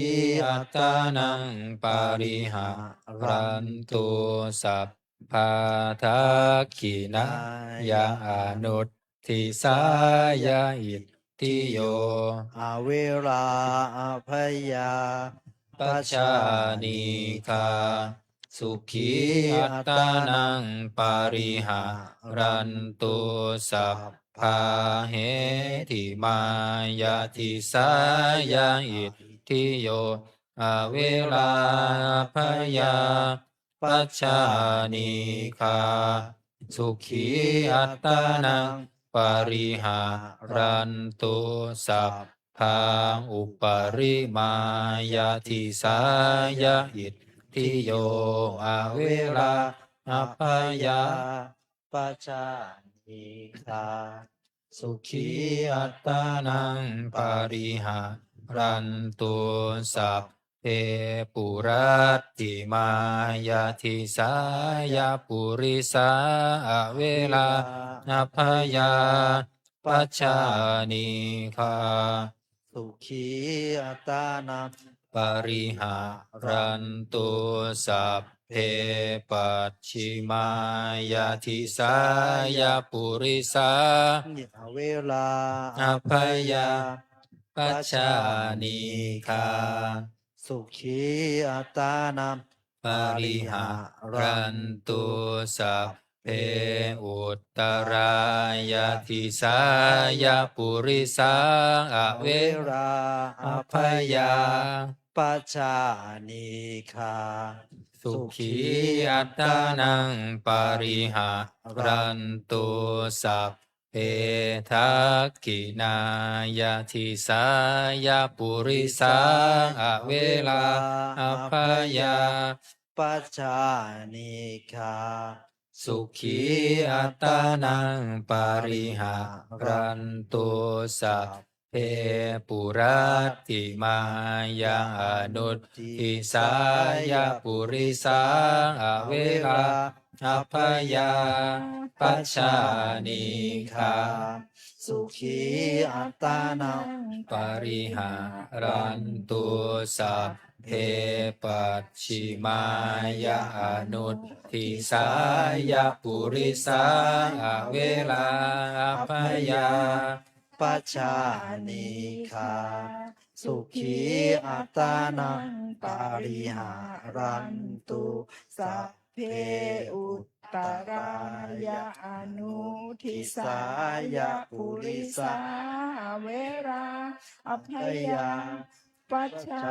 อัตตานังปาริหารันตุสัพพะทักขินายานุตติสายะอิทธิโยอเวราอภยาปัชชานิคาสุขีอัตตานังปาริหารันตุสัพพะเหติมายาทิสายะอิทธิโยอเวราพยาปัชชานิคาสุขีอัตตานังปาริหารันตุสัพพะอุปริมายาทิสายะอิทธิโยอเวราอภยาปัชชานิคาสุขีอัตตานังปาริหารันตุสัพเพปุรัตติมายาทิสายาปุริสาอเวราอภยาปัชชานิคาสุขีอัตตานังปาริหารันตุสัพเพปัจฉิมายาทิสายาปุริสาอเวราอภยาปัชชานิคาสุขีอัตตานังปาริหารันตุสัพเพอุตตรายาทิสายาปุริสาอเวราอภยาปัชชานิคาสุขีอัตตานังปาริหารันตุสัพเพทักขินายาทิสายาปุริสาอเวราอภยาปัชชานิคาสุขีอัตตานังปาริหารันตุสัพเพปุรัตติมายานุตติสายาปุริสาอเวรา อัพยาปัชชานิคา สุขีอัตตานัง ปริหารันตุสัพเพปัจฉิมายาอนุทิสายาปุริสาเวลาอัพยา ปัจจานิคาสุขีอัตตานังปาริหารันตุสัพเพอุตตรายาอนุทิสายาปุริสาเวราอภยาปัจจา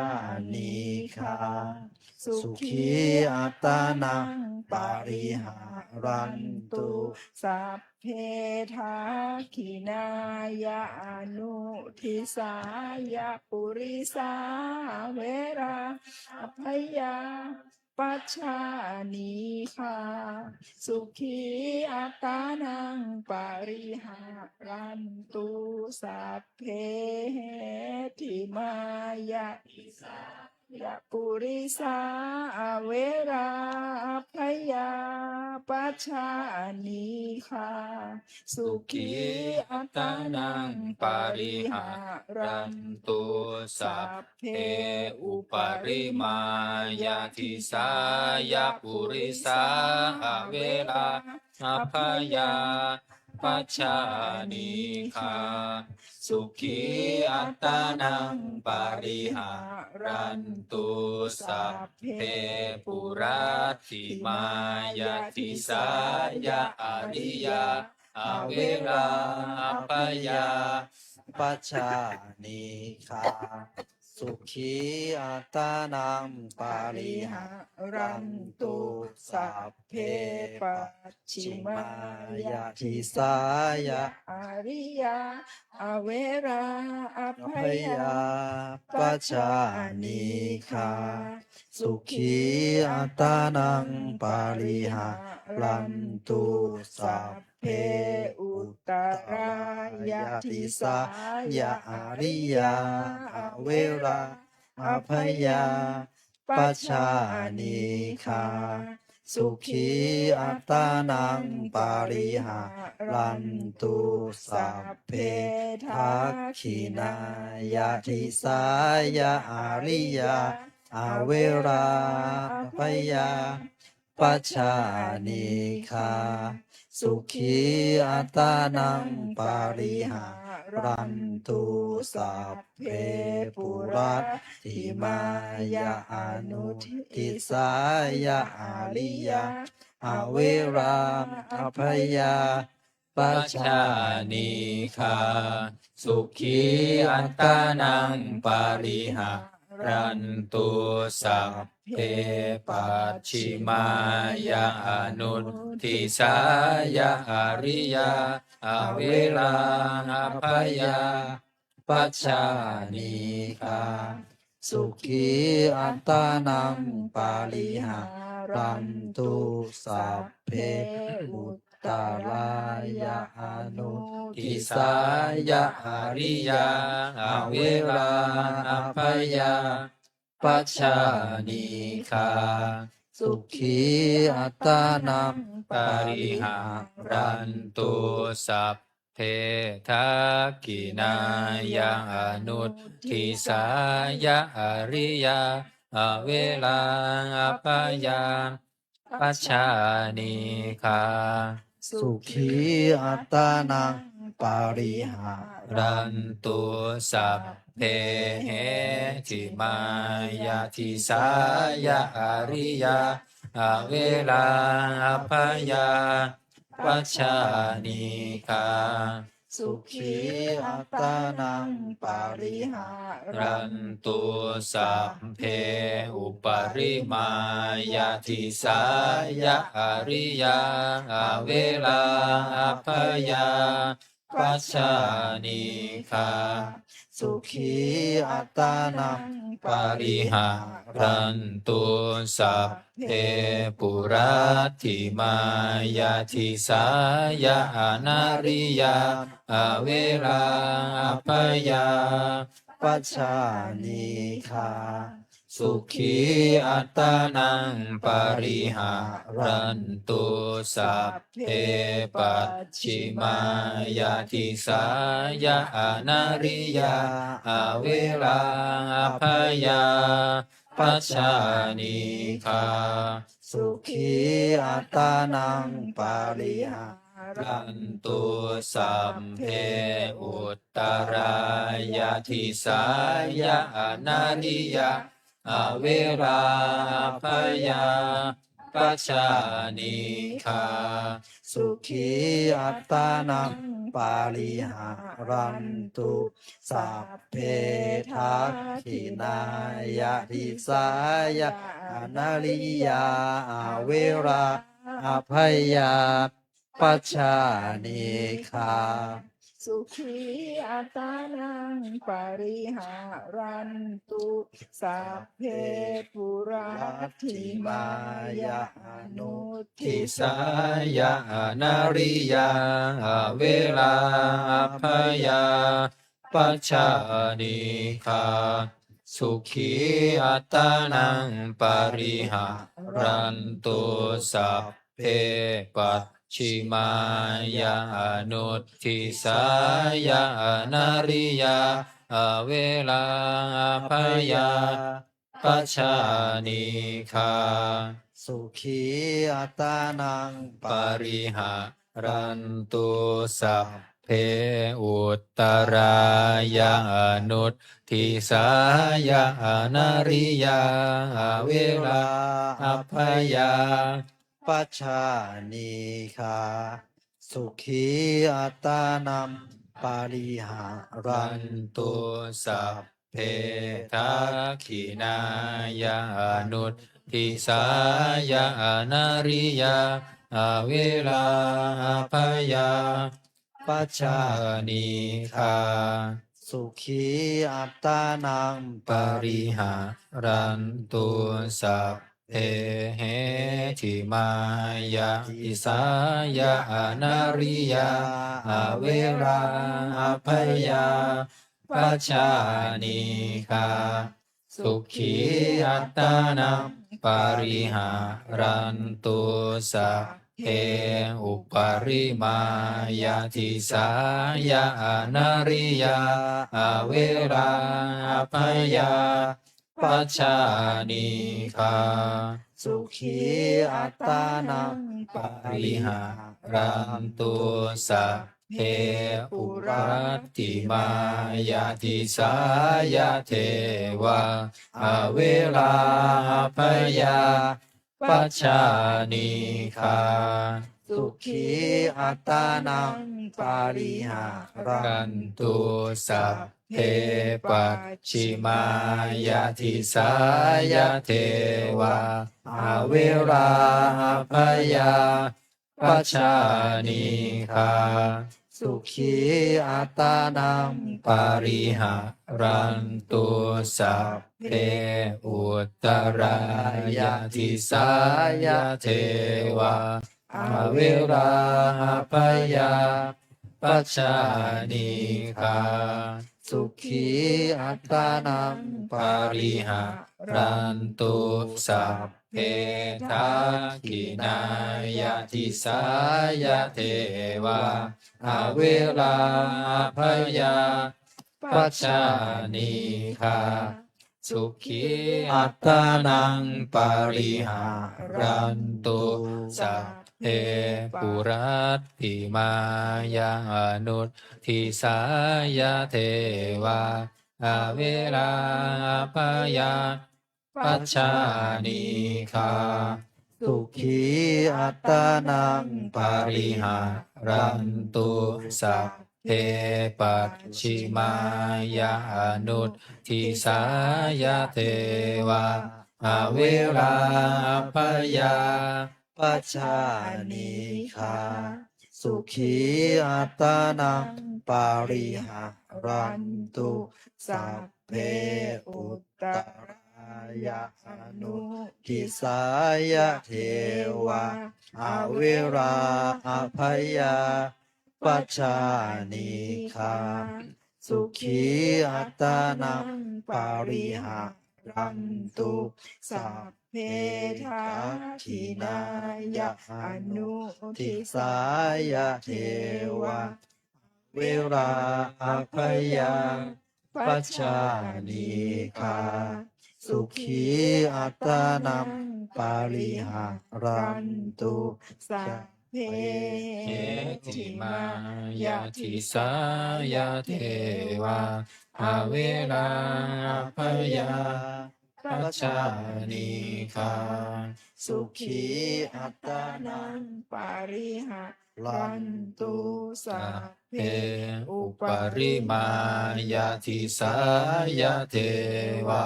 นิคาสุขีอัตตานังปาริหารันตุสัพเพทาคินายาอนุทิสายาปุริสาเวราอภยาปัจจานิคาสุขีอัตตานังปาริหารันตุสัพเพทิมายายะปุริสาเวราพยาปัจจานิคาสุขีอัตตานังปาริหารันตุสัพเพอุปริมายาทิสายาปุริสาเวราอภยาปัจจานิคาสุขีอัตตานังปาริหารันตุสัพเพปุราติมายาติสายาอริยาเวราอัปยาปัจจานิคาสุขีอัตตานังปาริหารันตุสัพเพปัจฉิมายาทิสายาอริยาเวราอภยาปัจจานิคาสุขีอัตตานังปาริหารันตุสัพเพอุตตรายาทิสายาอริยาเวราอภยาปัจจานิคาสุขีอัตตานังปาริหารันตุสัพเพทักขินายาทิสายาอริยาเวราพยาปัจจานิคาสุขีอัตตานังปาริหารันตุสัพเพปุรัตติมายาอนุทิสายาอริยาเวราอภยาปัจจานิคาสุขีอัตตานังปาริหารันตุสัพเพปัจฉิมายาอนุทิสายาอริยาเวราอภยาปัจจานิคาสุขีอัตตานังปาริหารันตุสัพเพอุตตรายาอนุทิสายาอริยาเวราอภยาปัจจานิคาสุขีอัตตานังปาริหารันตุสัพเพทักขินายาอนุทิสายาอริยาเวลาอภยาปัจจานิคาสุขีอัตตานังปาริหารันตุสัพเพทิมายาทิสายาอริยาเวลาอภยาปัจจานิคาสุขีอัตตานังปาริหารันตุสัพเพอุปริมายาทิสายาอริยาเวลาอภยาปัจจานิคาสุขีอัตตานังปาริหารันตุสัพเพปุรัตติมายาทิสายาอนาริยาเวลาอภยาปัจจานิคา สุขีอัตตานังปาริหารันตุสัพเพปัจฉิมายาติสายาอนาริยาอเวราอภยาปัจจานิคาสุขีอัตตานังปาริหารันตุสัมเพอุตตรายาทิสายาอนาริยาอเวราภยาปัจจานิคาสุขีอัตตานังปาริหารันตุสัพเพทักขินายาทิสายาอนาริยาอเวราอภยาปัจจานิคาสุขีอัตตานังปาริหารันตุสัพเพปุราทิมายาอนุทิ ทิสายาอนาริยาอเวราภยาปัจจานิคาสุขีอัตตานังปาริหารันตุสัพเพปัจฉิมายาอนุทิสายาอนาริยาอเวราภยาปัจจานิคาสุขีอัตตานังปาริหารันตุสัพเพอุตตรายาอนุทิสายาอนาริยาอเวราอภยาปัจจานิคาสุขีอัตตานังปาริหารั รั น น ตุ ตุสัพเพทักขินายาอนุทิสายาอนาริยาอเวราภยาปัจจานิคาสุขีอัตตานังปาริหารันตุสัพเพเหทิมายาอิสายาอนาริยาอเวราภยาปัจจานิคาสุขีอัตตานังปาริหารันตุสัพเพอุปริมายาทิสายาอนาริยาอเวราภยาปัจจานิคาสุขีอัตตานังปา ปริ ริ หา หา รั รั น น ตุ ตุ สัพเพอุรัตติมายาทิสายาเทวาอเวราภยาปัจจานิคา สุขีอัตตานังปาริหารั รั น น ตุ ตุสัพเพปัจฉิมายาทิสายาเทวาอเวราภยาปัจจานิคา สุขีอัตตานัง ปาริหารันตุสัพเพอุตตรายาทิสายาเทวาอเวราภยาปัจจานิคา สุขีอัตตานัง ปาริหารันตุสัพเพทักขินายาทิสายาเทวาอเวราภยาปัจจานิคาสุขีอัตตานังปาริหารันตุสัพเพปุรัตติมายาอนุทิสายาเทวาอเวราภยาปัจจานิคา สุขีอัตตานัง ปาริหารันตุสัพเพปัจฉิมายานุทิสายาเทวาอเวราภยาปัจจานิคาสุขีอัตตานังปาริหารันตุสัพเพอุตตรายาอนุทิสายาเทวาอเวราอภยาปัจจานิคาสุขีอัตตานังปาริหารั รันตุสัพเพทักขินายะอนุทิสายะเทวะเวราอภยังปัจจานิคาสุขีอัตานังปาริหารันตุสัพเพ เอติมายาทิสายาเทวาอเวราพยาปัจจานิคา สุขีอัตานังปาริหารันตุสัพเพ เออุปริมายาทิสายาเทวา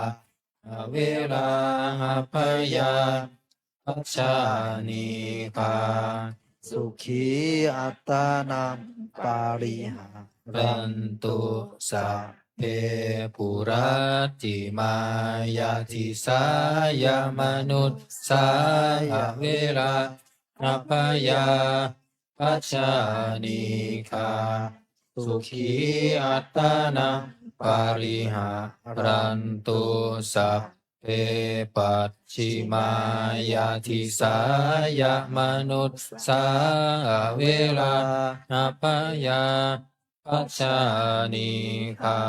อเวราพยาปัจจานิคา สุขีอัตานังปาริหา รันตุสัพเพปุรัตติมายาทิสายามนุษสายเวราอัปปยาปัจจานิคาสุขีอัตตานังปาริหารันตุสัพเพปัจฉิมายาทิสายามนุษสาเวราอัปปยาปัจจานิคา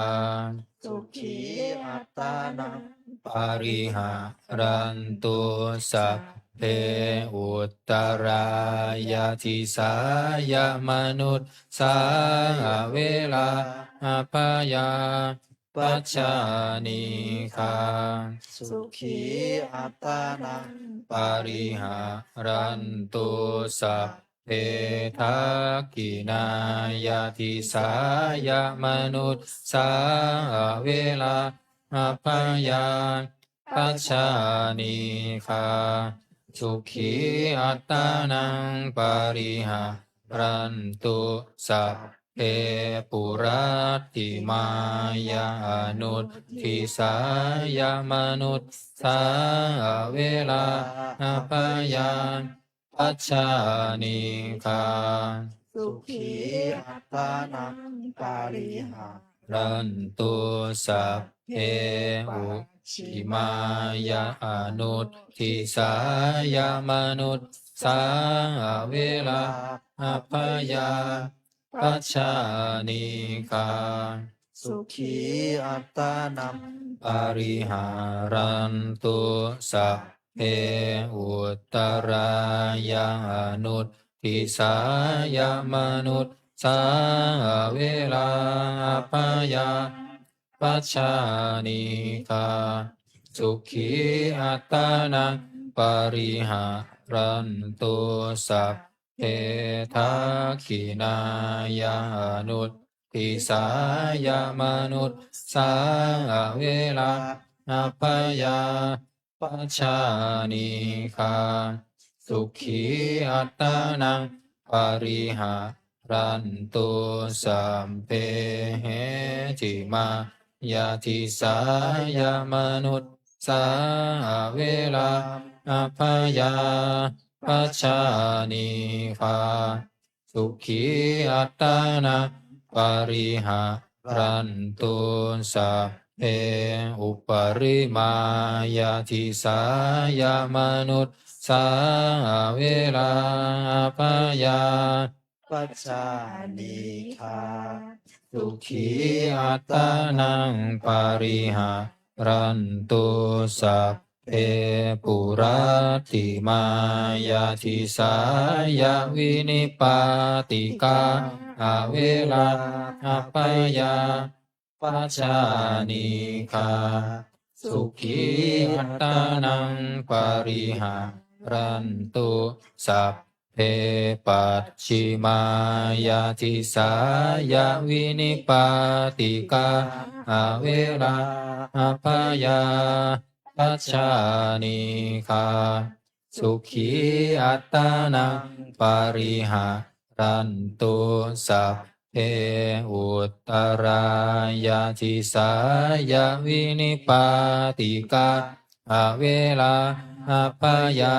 สุขีอัตานัง ปาริหารันตุสัพเพอุตตรายาทิสายามนุษสาเวลาอาปายาปัจจานิคา สุขีอัตานัง ปาริหารันตุสัพเพทักขินายาทิสายามนุษสาเวลาอาปายาปัจจานิคาสุขีอัตตานังปาริหารันตุสัพเพปุรัตติมายานุตทิสายามนุษสาเวลาอาปายาปัจจานิคา สุขีอัตานังปาริหา รันตุสัพเพอุชิมายาอนุตทิสายามนุษสาเวลาอัปปยาปัจจานิคา สุขีอัตานัง ปาริหารันตุสัพเพอุตตรายานุตทิสายามนุษสาเวลาอัปปยาปัจจานิคาสุขีอัตตานังปาริหารันตุสัพเพทักขินายานุตติสายามนุษสาเวลาอัปปยาปัจจานิคาสุขีอัตตานังปาริหารันตุสัมเพเหติมายาทิสายามนุษสาเวลาอัปปยาปัจจานิคาสุขีอัตตานังปาริหารันตุสัพเพอุปริมายาทิสายามนุษสาเวลาอัปปยา ปัจจานิคา สุขีอัตตานังปาริหารันตุสัพเพปุรัตติมายาทิสายาวินิปาติกาอเวลาอัปปยาปัจจานิคาสุขีอัตตานังปาริหารันตุสัพเพปัจฉิมายาทิสายาวินิปาติกาอเวลาอัปปยาปัจจานิคาสุขีอัตตานังปาริหารันตุสัพเพอุตตรายาทิสายาวินิปาติกาอเวลาอัปปยา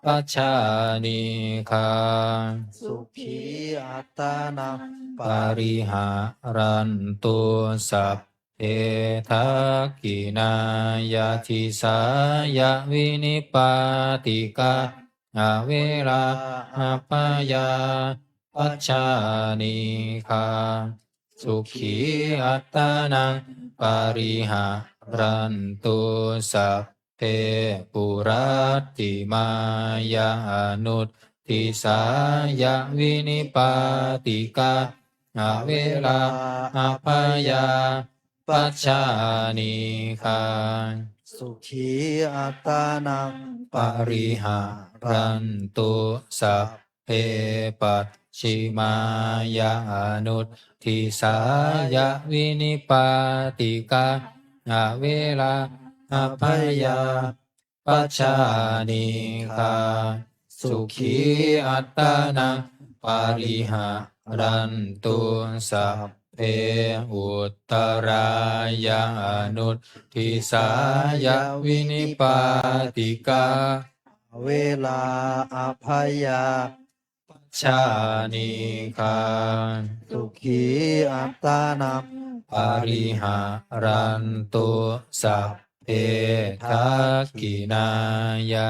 ปัจจานิคา สุขีอัตานัง ปาริหารันตุสัพ เอทักขินายาทิสายะวินิปาติกาอเวลาอัปปายาปัจจานิคาสุขีอัตตานังปาริหารันตุสัพเพปุรัตติมายานุตติสายะวินิปาติกาอเวลาอัปปายาปัจจานิคาสุขีอัตตานังปริหารันตุสัพเพปัจฉิมายานุตติสายะวินิปาติกาอเวลาอัปปายาปัจจานิคาสุขีอัตตานังปริหารันตุสัพเพอุตตรายานุตติสายะวินิปาติกาเวลาอภัยยาปัจจานิคาสุขีอัตตานังปริหารันตุสัพเพทักขินายา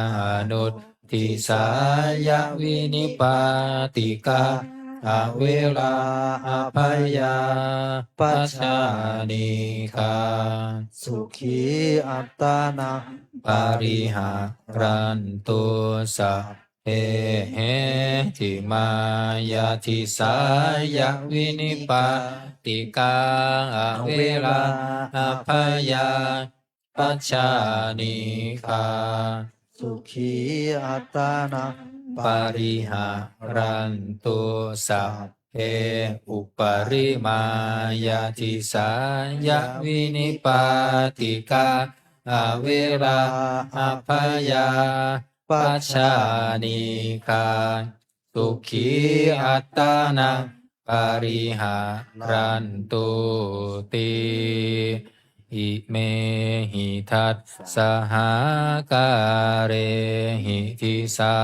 นุตติสายะวินิปาติกาอเวลาอภัยยาปัจจานิคาสุขีอัตตานังปริหารันตุสัพเพเหติมายาทิสายะวินิปาติกาอเวลาอภัยยาปัจจานิคาสุขีอัตตานังปริหารันตุสัพเพอุปริมายาทิสายะวินิปาติกาอเวลาอภัยยาปัจจานิคาสุขีอัตตานังปริหารันตุติอิเมหิทัสสหการเรหิทิสา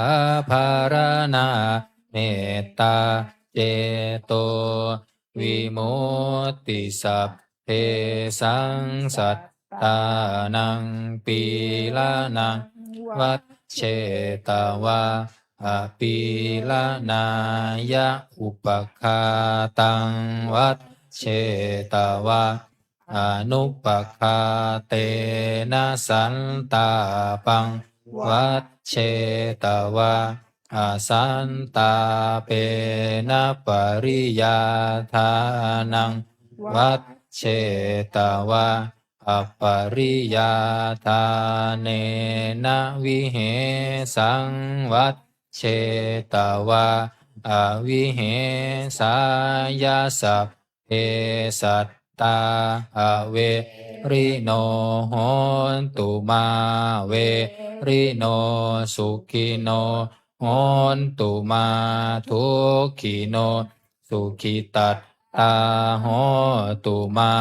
ภารณาเมตตาเจโตวิมุตติสัพเพสังสัตตานังปีลานังวัดเชตวาอปีลานายะอุปคาตังวัดเชตวาอนุปคาเตนะสันตาปังวัดเชตวาอาสันตาเปนะปริยาทานังวัดเชตวาอัปปริยาทาเนนะวิเหสังวัดเชตวาอวิเหสายาสัพเพสัตตาอเวริโนโหนตุมาเวริโนสุขิโนโหนตุมาทุกขิโนสุขิตัตตาโหตุมา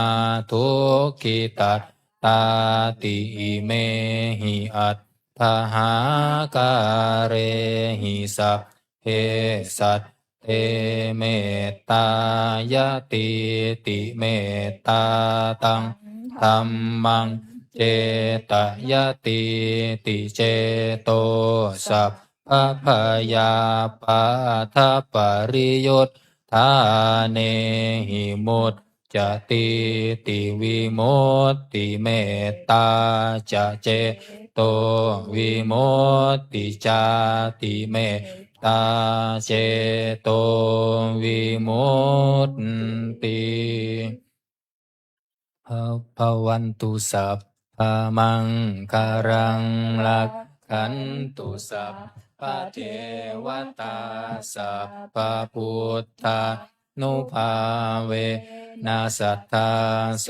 ทุกขิตัตตาติอิเมหิอัตถหาการเรหิสัพเพสัตเตเมตตายติติเมตตาตังธัมมังเจตยติติเจโตสัพพพยาปาทัปปริยุทธาเนหิมุตจะติติวิมุตติเมตตาจะเจโตวิมุตติจาติเมตตาเจโตวิมุตติภวันตุสัพพมังคารังลักขันตุสัพพะเทวตาสัพพะพุทธานุภาเวนัสสัทธาโส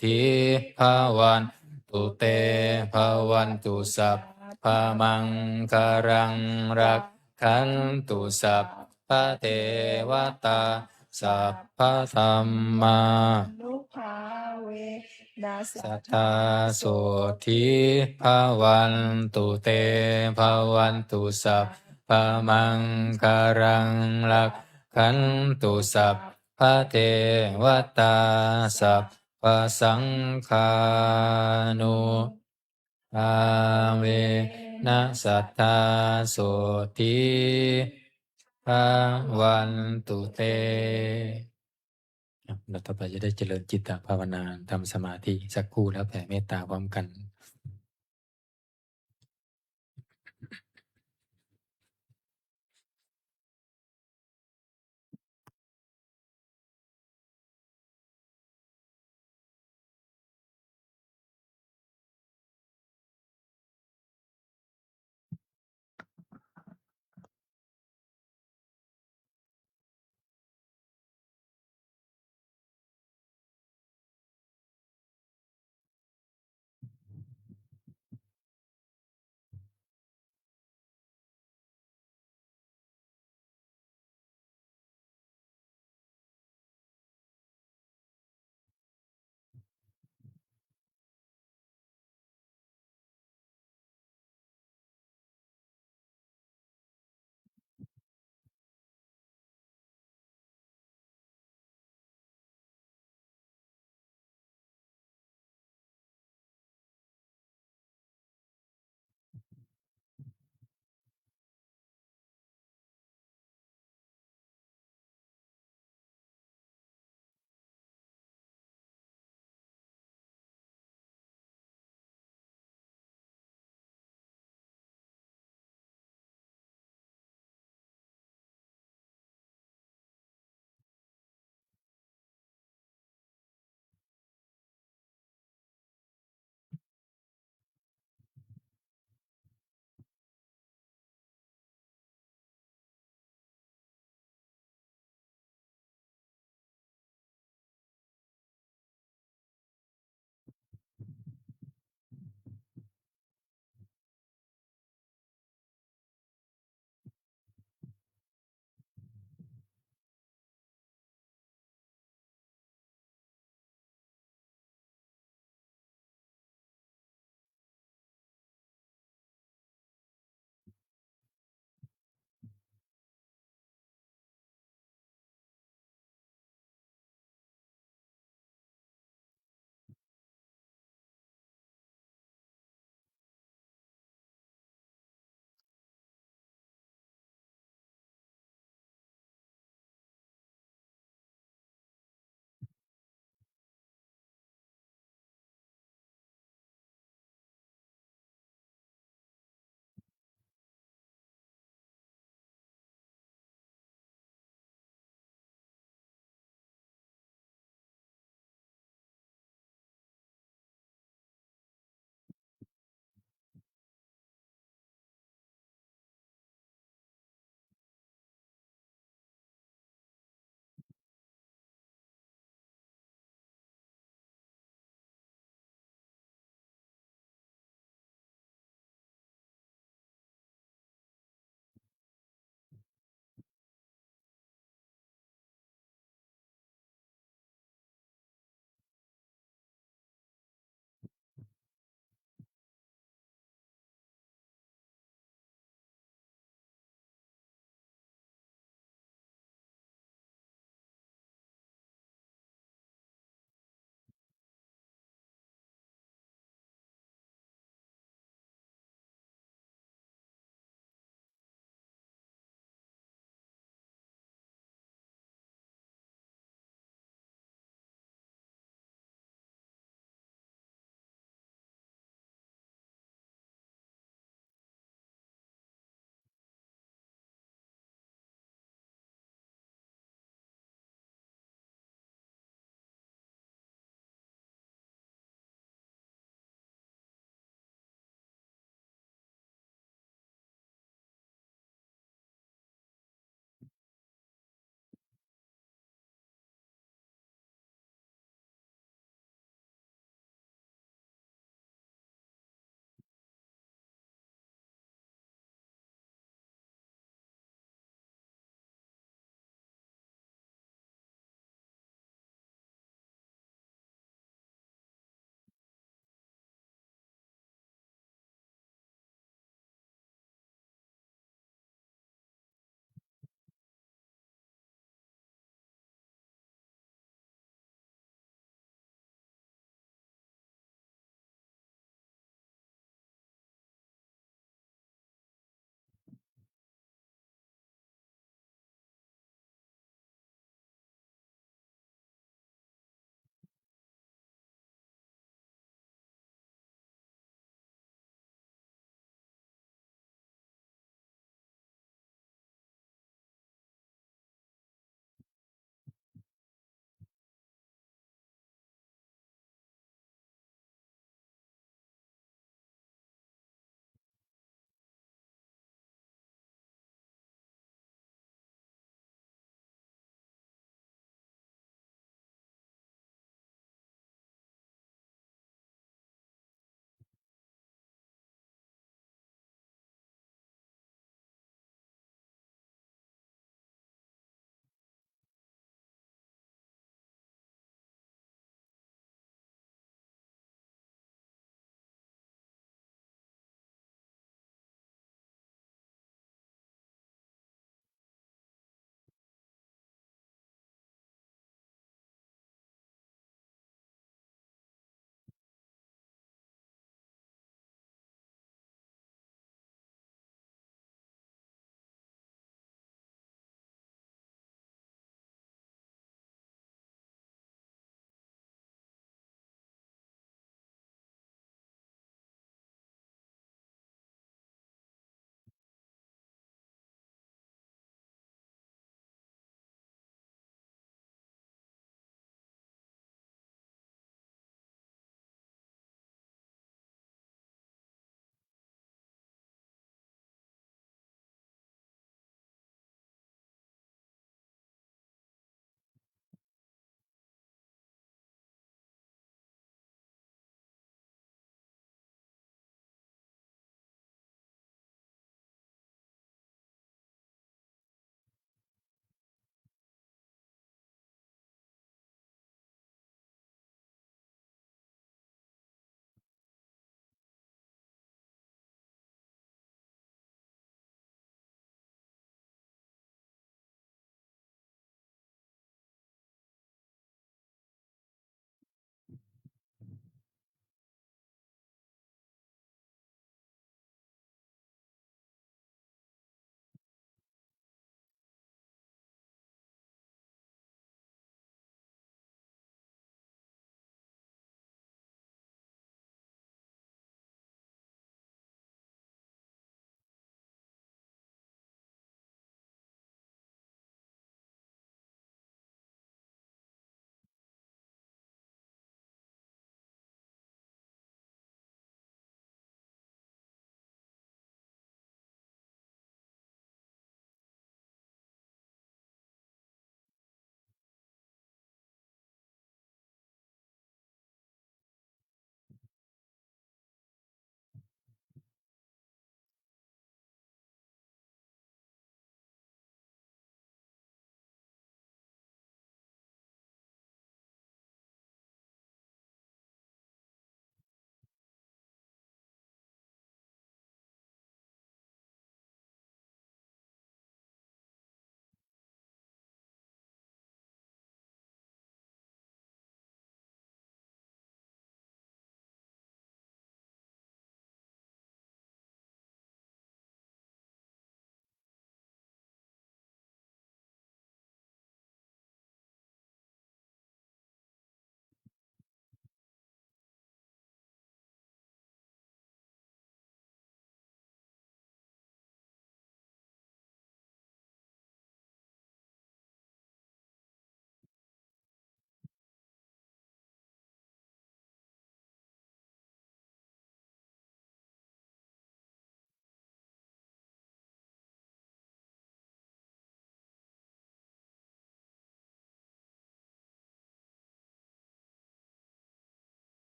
ทิภวันตุเตภวันตุสัพพมังคารังรักขันตุสัพพะเทวตาสัพพะธัมมานุภาเวนัสสัทธาโสทิภวันตุเตภวันตุสัพพมังคารังลักขันตุสัพพะเทวตาสัพ ปะสังคานุอาเวนะสัทธาโสทิภาวันตุเตเราต่อไปจะได้เจริญจิตภาวนาทำสมาธิสักครู่แล้วแผ่เมตตาพร้อมกัน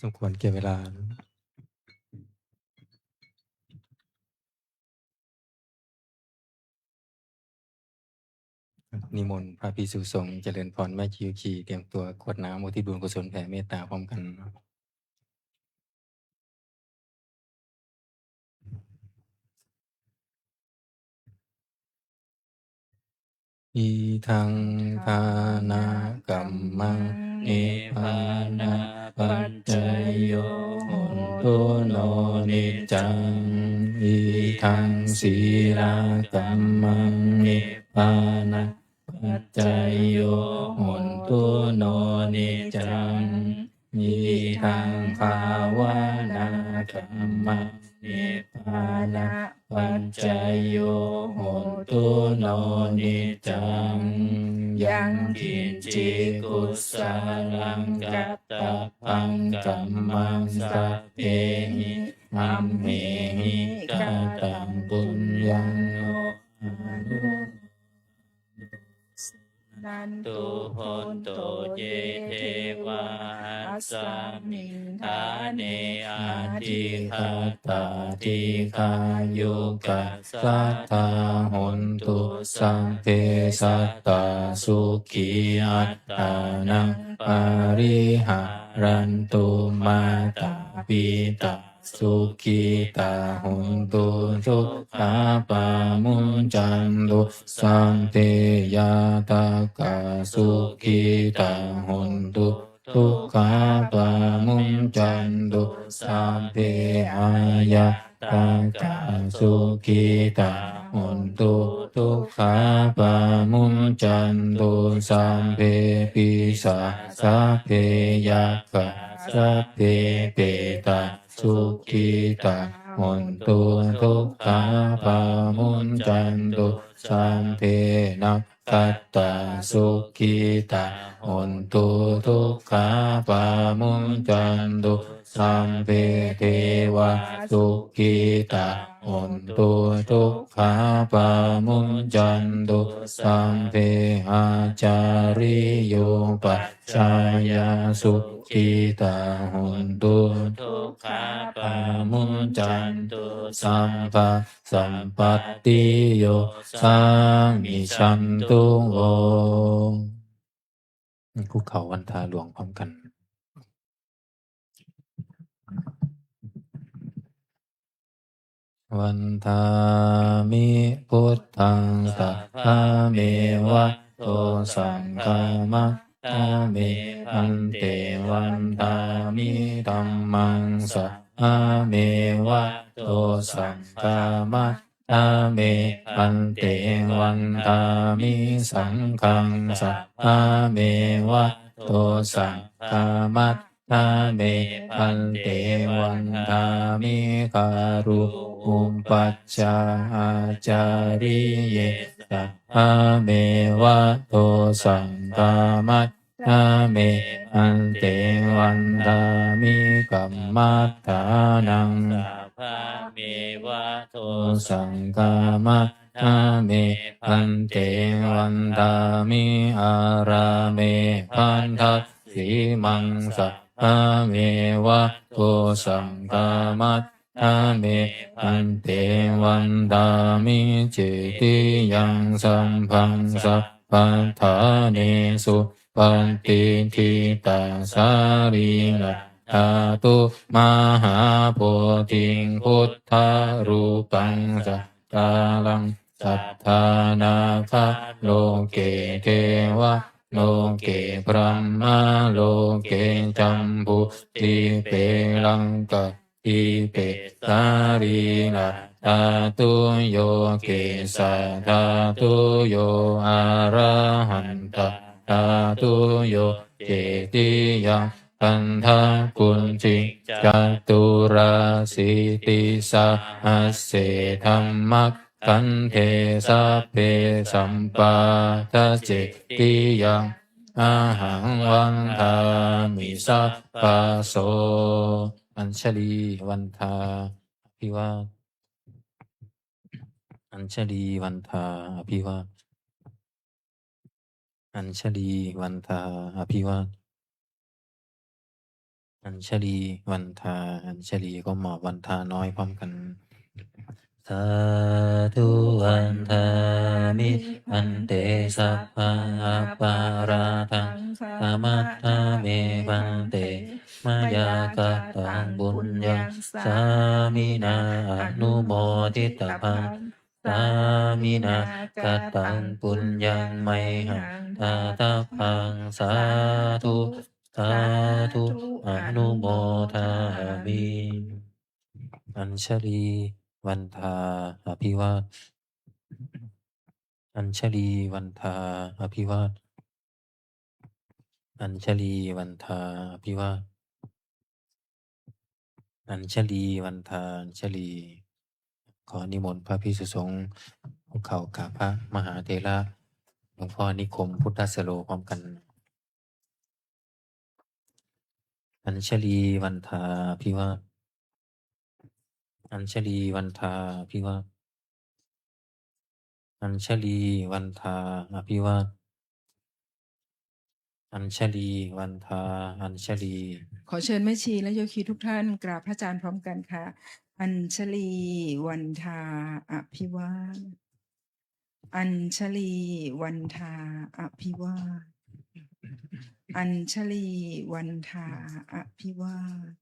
สมควรแก่เวลานิมนต์พระภิกษุสงฆ์เจริญพรแม่ชีเตรียมตัวกรวดน้ำอุทิศบุญกุศลแผ่เมตตาพร้อมกันอีทังทานกัมมังนิพพานะปัจจยโยโหตุโนนิจจังอีทังศีลากัมมังนิพพานะปัจจยโยโหตุโนนิจจังอีทังภาวนากัมมังนิพพานะปัจจยโยโหตุโนนิจจังยังกินจิกุสาลังกัตตะพังกัมมังสัพเพหิมัมเหหิกาตังปุญญังโนอนุนันตุโหนตุเยเทวาสามิงทาเนอาทิคาตาทิคายุกัสสัทธาโหนตุสัพเพสัตตาสุขีอัตตานังปาริหารันตุมาตาปิตาสุขีตาโหนตุสุขาปามุญจันตุสัมเตยาตากาสุขีตาโหนตุทุกขาปามุญจันตุสัมเปอายะตากาสุขีตาโหนตุทุกขาปามุญจันตุสัมเปปิสาสัพเพยัคคะสัพเพเปตาสุขีตาโหนตุทุกขาปามุญจันตุสัมเพนัคคัตตาสุขีตาโหนตุทุกขาปามุญจันตุสัมเพเทวะสุขีตาโหนตุทุกขาปามุญจันตุสัมเพอาจาริโยปัจจายาสุขีตาโหนตุทุกขาปามุญจันตุสัมภะสัมปัตติโยสามิชันตุโอคุกเข่าวันทาหลวงพร้อมกันวันทามิพุทธังสัพพะเมวะโตสังฆามัสสามิอันเตวันทามิธัมมังสัพพะเมวะโตสังฆามัสสามิอันเตวันทามิสังฆังสัพพะเมวะโตสังฆามัสสามิอันเตวันทามิการุอุปัชฌาอาจาริเยสัพพะเมวะโตสังฆามัสสามิอันเตวันทามิกัมมัฏฐานังสัพพะเมวะโตสังฆามัสสามิอันเตวันทามิอาราเมพันทัสสีมังสัพพะเมวะโตสังฆามัสสามิอันเตวันทามิเจติยังสัมพังสัพพัทธาเนสุปันติทิตาสารีละธาตุมหาโพธิพุทธารูปังสัจจาลังสัทธานาคาโลเกเทวะโลเกพรหมโลเกจัมพุติเปลังกะอิเปสารีละธาตุโยเกสะธาตุโยอะระหันตะธาตุโยเจติยังปันทกุลจิจตุราสิติสาหัสเสธัมมักขันเทสัพเพสัมปาทเจติยังอาหังวันทามิสัพพะโสอัญชลีวันทาอภิวาทอัญชลีวันทาอภิวาทอัญชลีวันทาอภิวาท อัญชลีวันทาอัญชลีก็หมอบวันทาน้อยพร้อมกันสาธุวันทามิอันเตสัพพะอัปปาราทังธรรมัตถาเมพันเตมายากตังบุญยังสามินาอนุโมทิตพังสามินากตังปุญญังไมหังตาตาพังสาธุสาธุอนุโมทามิอัญชลีวันทาอภิวาทอัญชลีวันทาอภิวาทอัญชลีวันทาอภิวาทอัญชลีวันทาอัญชลีขอนิมนต์พระภิกษุสงฆ์คุกเข่ากราบพระมหาเถระหลวงพ่อนิคมพุทธสโลพร้อมกันอัญชลีวันทาอภิวาทอัญชลีวันทาอภิวาทอัญชลีวันทาอภิวาทอัญชลีวันทาอัญชลีขอเชิญแม่ชีและโยคีทุกท่านกราบพระอาจารย์พร้อมกันค่ะ อัญชลีวันทาอภิวาทอัญชลีวันทาอภิวาทอัญชลีวันทาอภิวาท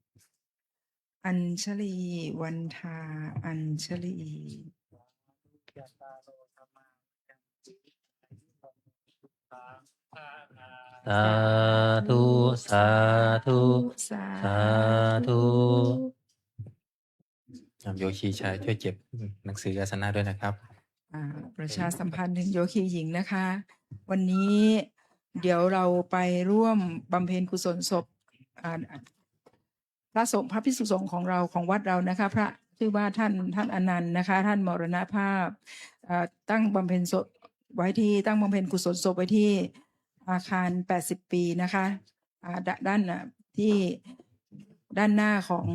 อัญชลีวันทาอัญชลีสาธุสาธุสาธุโยคีชายช่วยเก็บหนังสืออาสนะด้วยนะครับประชาสัมพันธ์ถึงโยคีหญิงนะคะ วันนี้เดี๋ยวเราไปร่วมบำเพ็ญกุศลศพพระสงฆ์พระภิกษุสงฆ์ของเราของวัดเรานะคะพระชื่อว่าท่านอนันต์นะคะท่านมรณภาพตั้งบำเพ็ญศพไว้ที่ตั้งบำเพ็ญกุศลศพไว้ที่อาคาร80 ปีนะคะด้านที่ด้านหน้าของ